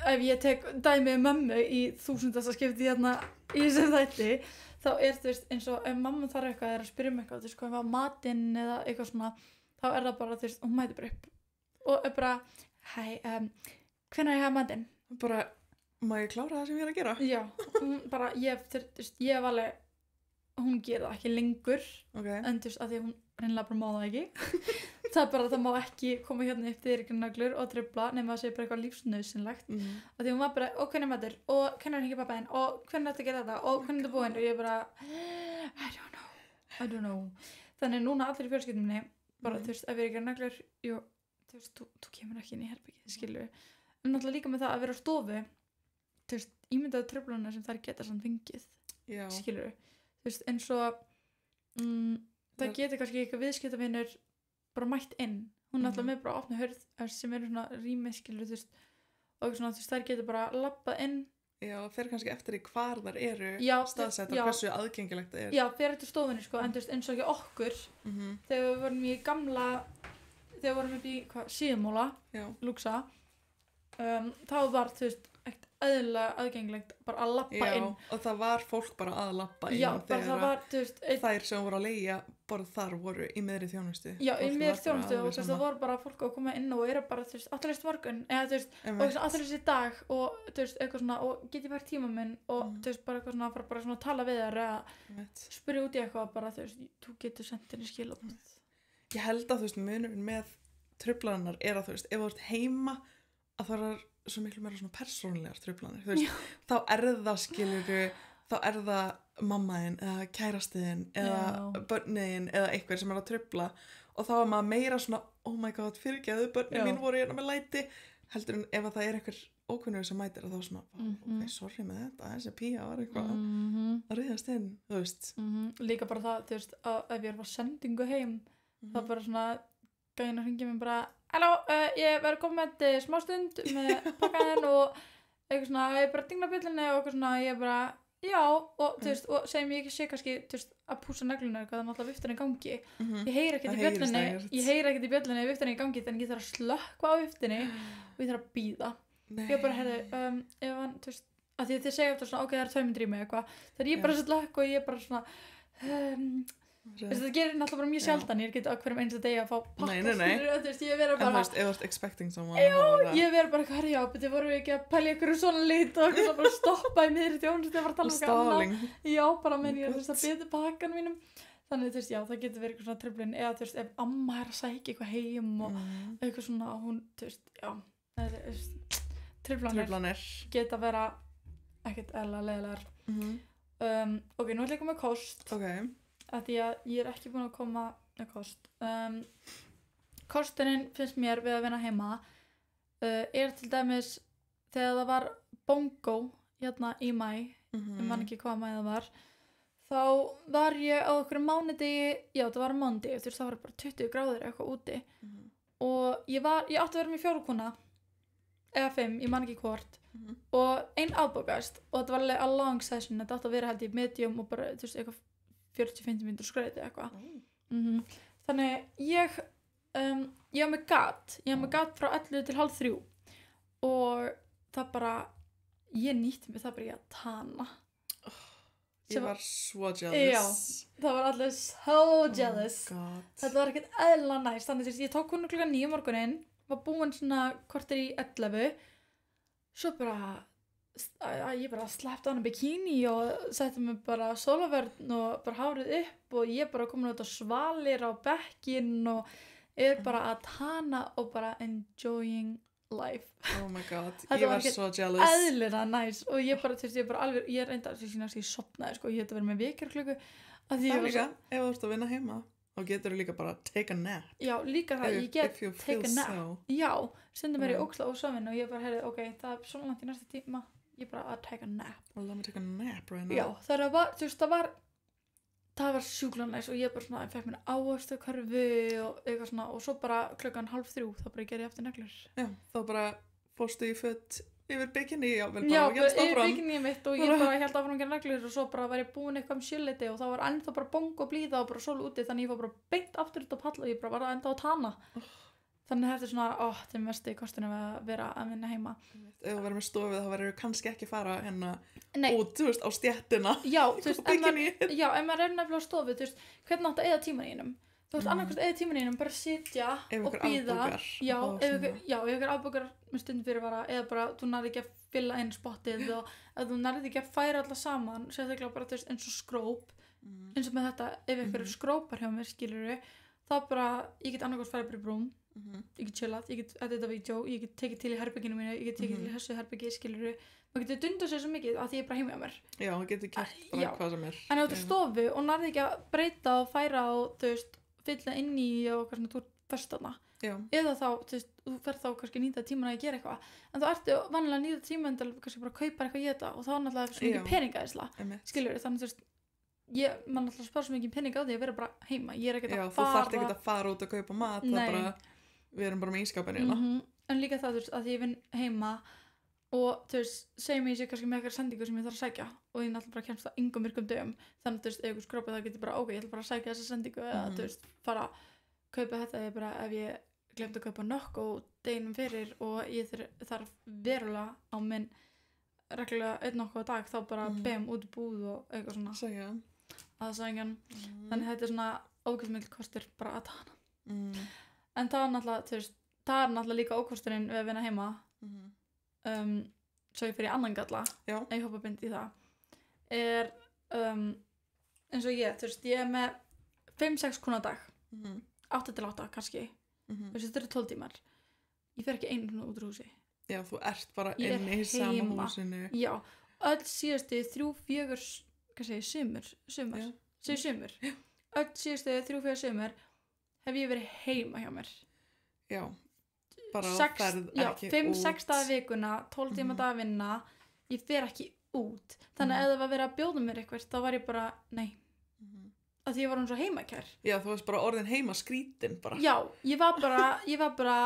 ef ég tek dæmi mömmu í 1000. skipti hérna í þessum þætti, þá þú veist, eins og ef mamma þarf eitthvað að spyrja eitthvað, þú veist, hvað var matinn eða eitthvað svona, þá það bara, þú veist, hún mæti bara upp og bara, hvenær ég hafa matinn? Bara, má ég klára það sem ég er að gera? Já, hún bara, ég hef alveg, hún gerir það ekki lengur, en þú veist, að því hún reynilega bara má það ekki. Það er bara, það má ekki koma hérna upp þér ykkur naglur og trufla nema að segja bara eitthvað lífsnauðsynlegt. Og því hún var bara, og hvernig matur, og hvernig hringir pappa þinn, og hvernig ætti að gera þetta, og hvernig þetta búinn, og ég bara, I don't know. Þannig núna allir í fjölskyldunni, bara, þú veist, ef ég ykkur naglur, jú, þú veist, þú kemur ekki inn í herbergið, skilju. En náttúrulega líka með það að vera á stofu, þú veist, ímyndaðu truflana sem þær geta samt fengið, skilju. Þú veist, eins og, það getur kannski eitthvað viðskiptavinur bara mætt inn. Hún er alltaf með bara opna hurð sem eru svona rými, skilur, þú veist, og svona, þú veist, þær getur bara labbað inn. Já, fer kannski eftir í hvar þar eru staðsettar, hversu aðgengilegt það er. Já, fer eftir stofunni, sko, en þú veist, eins og ekki okkur, þegar við vorum í gamla, þegar við vorum upp í, Síðumúla, Lúksa, þá var, þú veist, ekkert eðlilega aðgengilegt bara að labba inn. Já, og það var fólk bara að labba inn. Já, bara það var, þú veist, þær sem voru að leigja bara þar voru í miðri þjónustu. Já, í miðri þjónustu og það voru bara fólk að koma inn og eru bara, þú veist, allir þessi morgun, eða þú veist, og allir þessi dag og, þú veist, eitthvað svona, og geti vært tíma minn og, þú veist, bara eitthvað svona, fara bara svona að tala við þær eða spyrja út í eitthvað bara, þú veist, þú getur sendt henni skilaboð. Ég held að, þú veist, munurinn með truflanirnar er að, þú veist, ef þú ert heima að það er svo miklu meira svona persónulegar truflanir, þú veist, þá það skiluru, þá það mammaðinn eða kærastiðinn eða börniðinn eða eitthvað sem að trufla og þá maður meira svona, oh my god, fyrirgeðu, börnin mín voru hérna með læti, heldur en ef það einhver ókunnur sem mætir að þá svona, ok, sorry með þetta, þessi pía var eitthvað að ríðast inn, þú veist. Líka bara það, þú veist, að ef ég er á sendingu heim, þá bara svona gæðin að hringja mér bara, halló, ég verður komið með smá stund með pakkaðinn og eitthvað svona, ég bara dingla bjöllunni og eitthvað svona, ég bara, já, og þú veist, og segjum ég ekki sé kannski, þú veist, að púsa negluna eitthvað, það er náttúrulega viftan í gangi. Ég heyri ekkert í bjöllunni, viftan í gangi, þannig ég þarf að slökkva á viftinni og ég þarf að bíða. Ég bara, heyrðu, ef hann, þú veist, að því að þið segja eftir svona, ok, það er 2 mínútur í mig eitthvað, þegar ég bara slökk og ég bara svona, það gerir náttúrulega bara mjög sjaldan, ég get á hverjum einsta degi að fá pakka, þú veist, ég vera bara, en þú veist, ef þú ert expecting someone, ég vera bara, herjá, þið voru ekki að pælja ykkur svona lit og eitthvað bara stoppa í miðri þjónustu, þið var að tala um eitthvað annað, já, bara menn ég, þú veist, að byrja pakkan mínum, þannig, þú veist, já, það getur verið eitthvað svona truflun, eða, þú veist, ef amma er að sækja eitthvað heim og eitthvað svona, hún, þú veist, já, truflanir geta vera ekkert eðlilega leiðilegar. Ok, nú ætla ég að koma með kost. Að því að ég er ekki búin að koma með kost. Kosturinn finnst mér við að vinna heima er til dæmis þegar það var bongo hérna í maí, ég man ekki hvað maí það var, þá var ég á okkur mánudegi, já það var mánudegi, þú veist það var bara 20 gráður eitthvað úti og ég átti að vera með 4 kuna eða 5, ég man ekki hvort og ein afbókast og þetta var alveg a long session, þetta átti að vera held í medium og bara, þú veist, eitthvað 40-50 mínútur skreiti eitthvað. Þannig ég var með gat frá 11 til hálf 3 og það bara, ég nýtti mig það bara í að tana. Ég var svo jealous. Já, það var allir so jealous. Þetta var ekkert eðlilega næst, þannig að ég tók konu klukkan 9 morguninn, var búin svona korter í 11, svo bara ég bara sleppti á hana bikini og setti mig bara sólavörn og bara hárið upp og ég bara komin út á svalir á bekkinn og er bara að tana og bara enjoying life. Oh my god, Þetta ég var var ekkert svo jealous. Eðlilega næs og ég bara, þú veist, ég bara alveg, ég reynda að ég sopnaði, sko, ég hefði verið með vekjarklukku að því Það ég var líka, ef þú ert að vinna heima þá getur þú líka bara take a nap já, líka það, ég get if you take feel a nap. so. Já, stundum er ég Já. óksla og sofin og ég bara, heyrði, ok, það er svona langt í næsta tíma, ég bara að take a nap. Well, let me take a nap right now. Já, það var, þú veist, það var sjúklega næs og ég bara svona, ég fekk mér ávastu körfu og eitthvað svona og svo bara klukkan 2:30 þá bara ég gerði aftur neglur. Já, þá bara fórstu í föt yfir bikini, já, vel Já, bara og hélst yfir áfram. bikini mitt og ég bara held áfram að gera neglur og svo bara var ég búin eitthvað sjöleiti og þá var ennþá bara bong og blíða og bara sól úti þannig ég var bara beint aftur út á pall og ég bara var ennþá á tana. Þannig þetta er svona, þetta er mest í kostinu við að vera að vinna heima. Ef þú verður með stofið þá verður kannski ekki fara hérna Nei. út, þú veist, á stjettina. Já, þú veist, bikini. ef maður er nefnilega á stofu, þú veist, hvernig átt að eyða tíman einum? Þú veist, annarkvæmst eyða tíman einum, bara sitja Ef og ykkur bíða. afbókar. Já, og ef svona. ykkur afbókar með stundum fyrirvara eða bara þú nærði ekki að fylla inn spottið og að þú nærði ekki að færa alla saman, sérstaklega bara, þú veist, eins og skróp, eins og með þetta, ef ykkur skrópar hjá mér, skilurðu, þá bara, ég get annarkvæmst farið bara í brúm, ég get chillað, ég get editað vídeo, ég get tekið til í herbygginu mínu, ég get tekið til í þessu herbyggi, skilurðu, maður getur dundað sér svo mikið að því ég er bara heima hjá mér. Já, þú getur gert Já. bara hvað sem er. En ef þú ert á stofu og nærði ekki að breyta og færa og þú veist, fylla inn í og eitthvað svona, þú ert först þarna. Já, Eða þá, þú veist, þú ferð þá kannski nýta tíman að gera eitthvað. En þú ertu vanlega nýta tíman til kannski bara að kaupa eitthvað í þetta og þá er náttúrulega svo mikið Já. peningaðisla. einmitt. Skilur þannig þú veist, maður náttúrulega spara svo mikið pening á því að vera bara heima. Ég er ekkert Já, að þú þarft fara. ekki að fara út og kaupa mat, það Nei. bara, við erum bara með ískapin hérna. En líka það, þú veist, að því ég vinn heima og þú veist, segjum ég sé kannski með eitthvað sendingu sem ég þarf að sækja og ég náttúrulega bara kemst það yngum myrkum dögum þannig þú veist, ef ykkur skrópið það getur bara ok, ég ætla bara að sækja þessa sendingu eða þú veist, fara að kaupa þetta eða bara ef ég glemt að kaupa nokk og deginum fyrir og ég þarf verulega á minn reglulega einn nokkuð á dag þá bara bem út í búð og eitthvað svona Segja. aðsængjan þannig þetta er svona ókvæmsmikil kostur bara að hana Mm. en það er náttúrulega, þú veist, það er náttúrulega líka ókosturinn við að vinna heima svo ég fyrir annan galla Já. ef ég hoppa bind í það er eins og ég, þú veist, ég er með 5-6 kúna á dag 8-8 kannski þú veist, þetta eru 12 tímar ég fer ekki einu út úr húsi Já, þú ert bara Ég er inni í sama heima. húsinu. já, öll síðustu 3-4 hvað segir, sumar Já. segir sumar öll síðustu 3-4 sumar hef ég verið heima hjá mér Já, bara Sex- ferð já, ekki 5-6 út. daga vikuna 12 tíma daga vinna ég fer ekki út þannig að ef það var verið að bjóða mér eitthvað þá var ég bara, nei að því ég var hún svo heimakær Já, þú veist bara orðin heima skrítin bara. já, ég var bara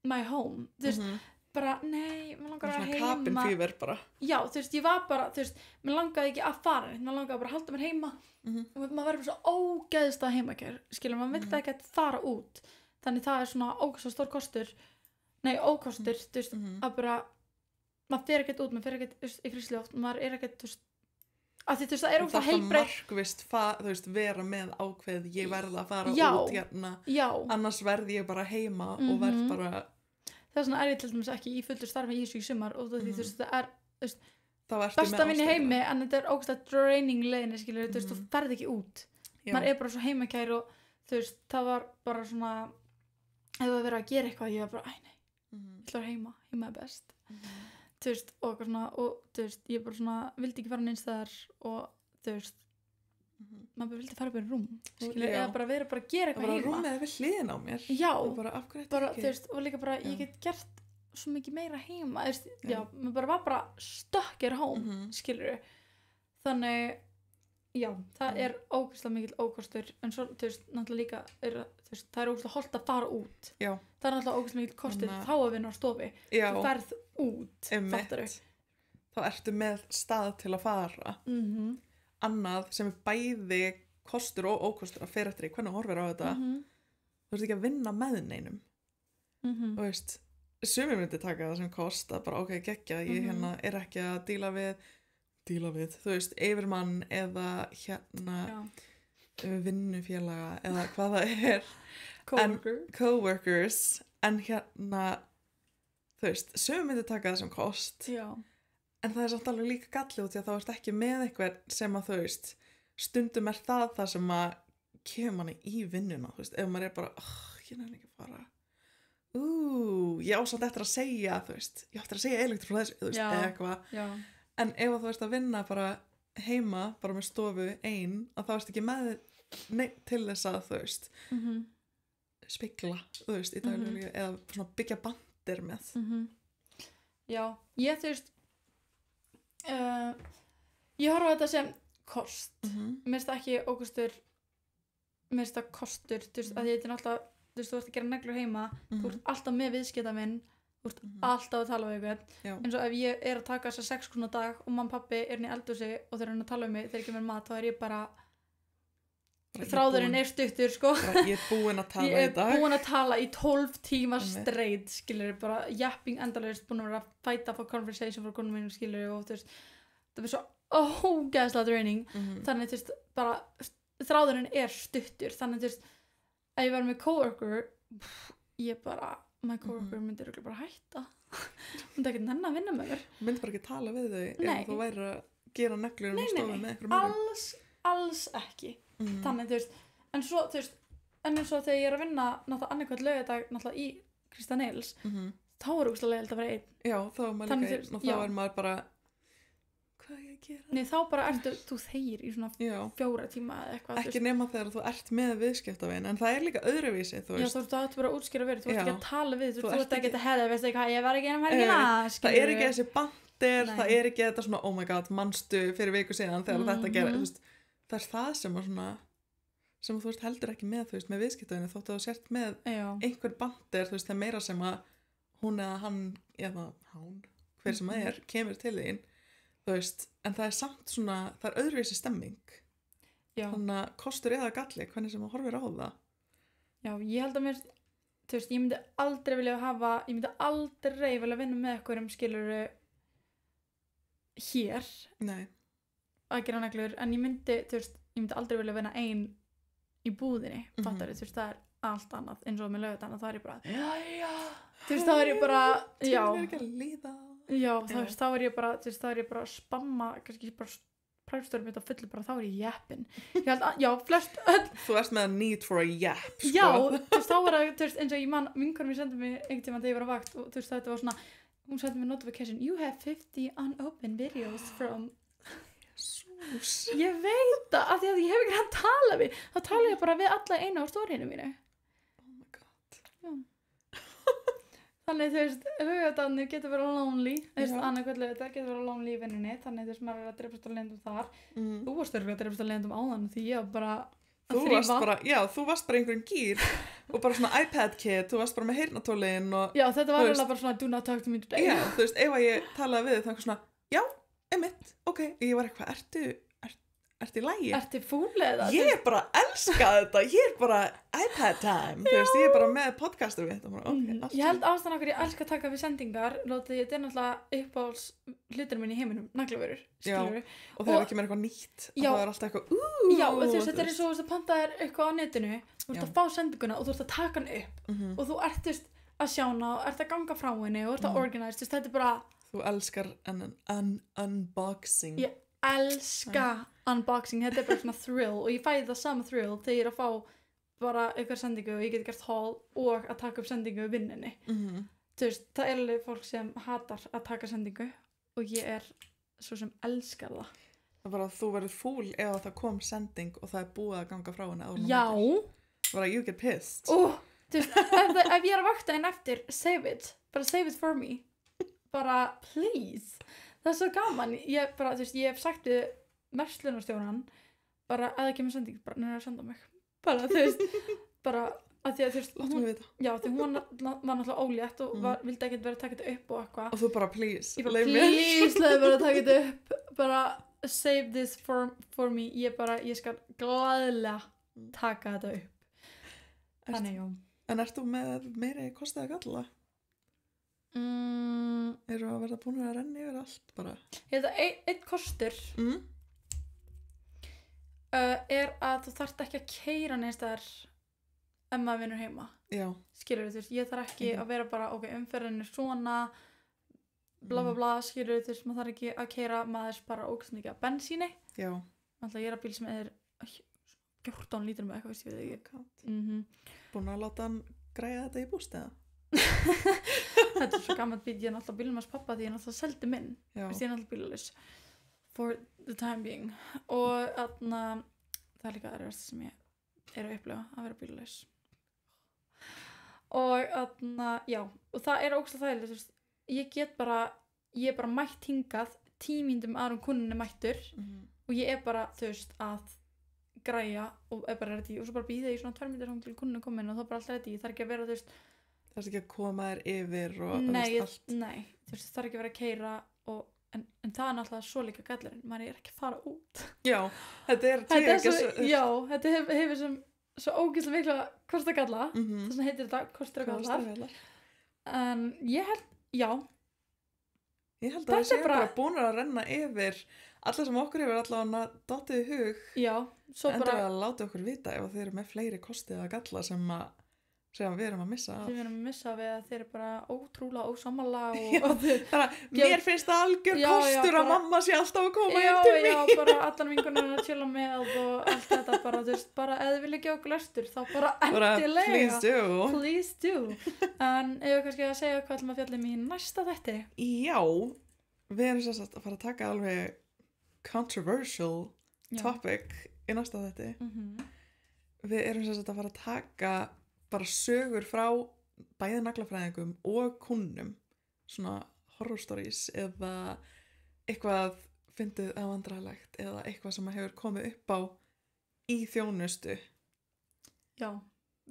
my home, þú veist bara, nei, mér langar að Svona vera cabin heima fever bara. já, þú veist, ég var bara, þú veist mér langaði ekki að fara neitt, mér langaði bara að halda mér heima og maður verður bara svo ógeðslega heimakær skilur, maður vill ekki að fara út þannig það er svona ógeðslega stór kostur ókostur, þú veist að bara, maður fer ekkert út maður fer ekkert, þú veist, í frísljóft maður er ekkert, þú veist að því, þú veist, það er Þú ógeðslega þarft að heilbreytt markvisst þú veist, vera með ákveð, ég verð að fara Já. út hérna, já, annars verð ég bara heima og verð bara, þess vegna er ég til dæmis ekki í fullu starfi í þessu í sumar og því, þú veist, það er þá ertu best að vinna í ástæðu. heimi en þetta er ógeðslega draining leiðinni, skilur, þú veist, þú ferð ekki út Já. maður er bara svo heimakær og þú veist, það var bara svona ef það var verið að gera eitthvað, ég var bara, æ nei ég ætla að vera heima er best þú veist, og eitthvað svona og þú veist, ég bara svona, vildi ekki fara neins þar og þú veist maður bara vildi fara upp í rúm skilur, Já. eða bara vera bara að gera Það var eitthvað að heima rúmið við hliðin á mér. já, Og bara, af hverju bara, ekki? þú veist, og líka bara, ég Já. get gert svo mikið meira heima, þú veist, já, maður bara var bara stuck at home, skilur þannig, já það er ógeðslega mikill ókostur en svo, þú veist, náttúrulega líka þú veist, það er ógeðslega hollt að fara út Já. það er náttúrulega ógeðslega mikill kostur Þannig að- þá að vinna á stofi, Já, þú ferð út fattarðu? einmitt. Þá ertu með stað til að fara. Annað sem er bæði kostur og ókostur að fer eftir í hvernig þú horfir á þetta. Þú ert ekki að vinna með neinum. Þú veist, sumir myndi taka það sem kost að bara, ok, geggja, ég hérna er ekki að díla við, þú veist, yfirmann eða hérna vinnufélaga eða hvað það er. Coworkers, en hérna, þú veist, sumir myndi taka það sem kost. já, En það er samt alveg líka galli út því að þá ert ekki með eitthvað sem að þú veist, stundum er það sem að kemur manni í vinnuna, þú veist, ef maður er bara, ég nefnir ekki að fara ég ásand eftir að segja, þú veist, ég eftir að segja eiginlega frá þessu, þú veist, eða eitthvað. En ef þú veist að vinna bara heima, bara með stofu ein, að það veist ekki með neitt til þess að, þú veist, spegla, þú veist, í daglegu eða svona byggja bandir með. Já, ég þú veist, ég horfa á þetta sem kost. Mér finnst það ekki ókostur, mér finnst það kostur, þú veist, að ég er náttúrulega, þú veist, þú ert að gera neglur heima, þú ert alltaf með viðskiptavinn, þú ert alltaf að tala við einhvern, eins og ef ég er að taka þessa 6 krónu á dag og mamma og pabbi er inn í eldhúsi og þeir eru að tala um mig þegar ég kemur mat, þá er ég bara þráðurinn er stuttur, sko. Ég er búin að tala í dag. Ég er búin að tala í 12 tíma straight, skilur, bara japping endalaust, búin að vera að fighta for conversation for konum mínum, skilur, og þú veist, það er svo ógeðslega draining, þannig, þú veist, bara þráðurinn er stuttur, þannig, þú veist, ef ég var með coworker, ég bara, my coworker myndi örugglega bara hætta. Myndi ekki nenni að vinna með mér. Myndi bara ekki tala við þau ef þú væri að gera neglur og stofa með einhverjum öðrum. Alls ekki. Þannig, þú veist, en svo, þú veist, en eins og þegar ég er að vinna náttúrulega annarkvæmt laugardag náttúrulega í Krista Nails, þá er ógeðslega leiðilegt að vera einn. Já, þá er maður líka einn og þá er maður bara, hvað ég að gera? Nei, þá bara þú þegir í svona 4 tíma eða eitthvað. Ekki nema þegar þú ert með viðskiptavin, en það er líka öðruvísi, þú veist. Já, þú ert bara að útskýra verið, þú ert ekki að tala við, þú ert ekki að hefða, veistu ekki hvað, ég var ekki einum helgina. Það er ekki þessi bandir, það er ekki þetta svona, oh my god, manstu fyrir viku síðan þegar þetta gerir, þú veist. Það er það sem að svona, sem þú veist heldur ekki með, þú veist, með viðskiptavinu, þóttu þú sért með einhver bandir, þú veist, það meira sem að hún eða hann, eða hann, hver sem það kemur til þín. Þú veist, en það er samt svona, það er öðruvísi stemming. Já. Þannig að kostur eða galli, hvernig sem maður horfir á það. Já, ég held að mér, þú veist, ég myndi aldrei vilja vinna með einhverjum skiluru hér. Nei. Að gera neglur, en ég myndi aldrei vilja vinna ein í búðinni, fattar þú veist, það er allt annað, eins og með laugardagana, þá er ég bara, þú veist, þá er ég bara, tíminn er ekki að líða. Já, þá er ég bara að spamma, kannski bara præfstörum mitt á fullu, bara þá er ég jeppin. Ég held að, já, flest öll. Þú ert með a need for a yap, sko. Já, þú veist, þá var það, þú veist, eins og ég man, vinkonum mér sendi mig einhvern tímann þegar ég var á vakt og þú veist, þetta var svona, hún sendi mér notification, you have 50 unopened videos from... Jesus. Ég veit það, af því að ég hef ekki að tala við, þá tala ég bara við alla einu á stórinu mínu. Oh my god. Já. Þannig, þú veist, laugardagarnir getur verið lonely, þú veist, annarkvæmt laugardagar getur verið lonely í vinnunni, þannig, þú veist, maður er að dreifast á leiðindum þar. Þú varst örugglega að dreifast á leiðindum áðan því ég var bara að þrífa. Þú varst bara einhverjum gýr og bara svona iPad kid, þú varst bara með heyrnartólin og... Já, þetta var alveg bara svona do not talk to me today. Já, þú veist, ef að ég talaði við þig þannig svona, já, einmitt, ok, ég var eitthvað, ertu í lagi? Ertu fúlega? Ég er bara að elska þetta, ég er bara iPad time, þú veist, ég er bara með podcastu við þetta. Ég held ástæðan okkur ég elska að taka við sendingar, lótið þetta er náttúrulega uppáhalds hlutur minn í heiminum, naglavörur, skilur við. Og þegar ekki með eitthvað nýtt, og það er alltaf eitthvað, Já, þú veist, þetta er eins og þú pantaðir eitthvað á netinu, þú ert að fá sendinguna og þú ert að taka hann upp og þú ert, þú veist, að sjá hana og ert að ganga frá henni og ert að organize, þú veist, þetta er bara... Þú elskar unboxing. Ég elska unboxing, þetta er bara svona thrill og ég fæði það sama thrill þegar ég er að fá bara eitthvað sendingu og ég geti gert haul og að taka upp sendingu við vinninni. Þú veist, það er alveg fólk sem hatar að taka sendingu og ég er svo sem elskar það. Það var að þú verður fúl ef það kom sending og það er búið að ganga frá henni áður. Já. Bara you get pissed. Þú veist, ef ég er að vakta einn eftir, save it. Bara save it for me. Bara, please. Það er svo gaman. Ég bara, þú veist, ég hef sagt við verslunarstjóran bara, að það kemur sending, bara, neina að senda mig. Bara, þú veist, bara, að því að, þú veist, láttu mig vita. Já, því hún var náttúrulega ólétt og vildi ekkert vera að taka þetta upp og eitthvað. Og þú bara, please. Ég bara, please, leiði bara að taka þetta upp. Bara, save this for me. Ég skal glaðilega taka þetta upp. Þannig, já. En ert þú með meiri kosti að galla? Eru að verða búin að renna yfir allt bara? Ég held að einn kostur er að þú þarft ekki að keyra neins þar ef maður vinnur heima. Já. Skilur þú veist, ég þarf ekki að vera bara, ok, umferðin er svona bla bla bla, skilur þú veist, maður þarf ekki að keyra maður bara ógæst mikið að bensíni. Já. Alltaf ég er að bíl sem er 14 lítur með eitthvað, veist ég veit ekki. Búin að láta hann græða þetta í búst eða? Þetta svo gammalt bíl, ég náttúrulega bílum hans pappa því ég náttúrulega seldi minn. Já. Ég náttúrulega bílalaus for the time being og það líka erfiðast sem ég að upplifa að vera bílalaus. Og já, og það ógeðslega þægilegt, þú veist, ég er bara mætt hingað 10 mínútum áður en kúnninn mættur og ég bara, þú veist, að græja og bara ready og svo bara býða í svona 2 mínútur til kúnninn komin og þá bara alltaf ready, það ekki að vera, þú veist, það ekki að koma þér yfir og nei, þú veist, það ekki að vera að keyra og en það náttúrulega svo líka gallarinn, maður ekki að fara út. Já, þetta hefur svo ógeðslega mikla kostagalla, þess vegna heitir þetta kostagalla. En ég held, já. Ég held að það sé bara búin að renna yfir alla sem okkur hefur allavega dottið í hug. Já, svo bara að láta okkur vita ef þeir eru með fleiri kosti eða galla sem við erum að missa af. Við erum að missa við að þeir eru bara ótrúlega ósammála mér finnst það algjör kostur að mamma sé alltaf að koma inn til mig. Já, bara allan vingunar að chilla með og allt þetta bara, þú veist, bara ef þið vilja gefa okkur lestur þá bara endilega. Please do. En ef við kannski að segja hvað ætlum að fjalla í næsta þætti. Já, við erum svo að fara að taka alveg controversial topic í næsta þætti. Við erum svo að fara að taka bara sögur frá bæði naglafræðingum og kúnnum, svona horror stories eða eitthvað fyndið eða vandræðalegt eða eitthvað sem hefur komið upp á í þjónustu. Já,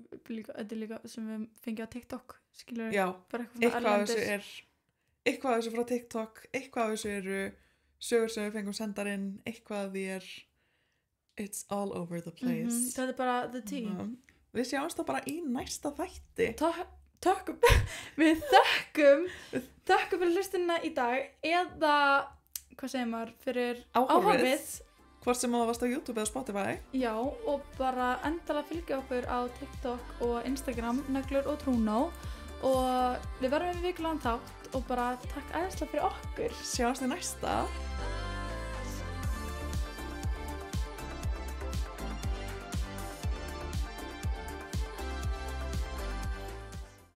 þetta líka sem við fengið á TikTok, skilur já, eitthvað af þessu frá TikTok, eitthvað af þessu eru sögur sem við fengum sendar inn, eitthvað af því it's all over the place. Þetta bara the tea. Við sjáumst það bara í næsta þætti. Við þökkum fyrir hlustunina í dag eða, hvað segir maður, fyrir áhorfið. Hvort sem það varst á YouTube eða Spotify. Já, og bara endalega fylgja okkur á TikTok og Instagram, Neglur og Trúnó. Og við verðum við vikulegan þátt og bara takk æðislega fyrir okkur. Sjáumst í næsta.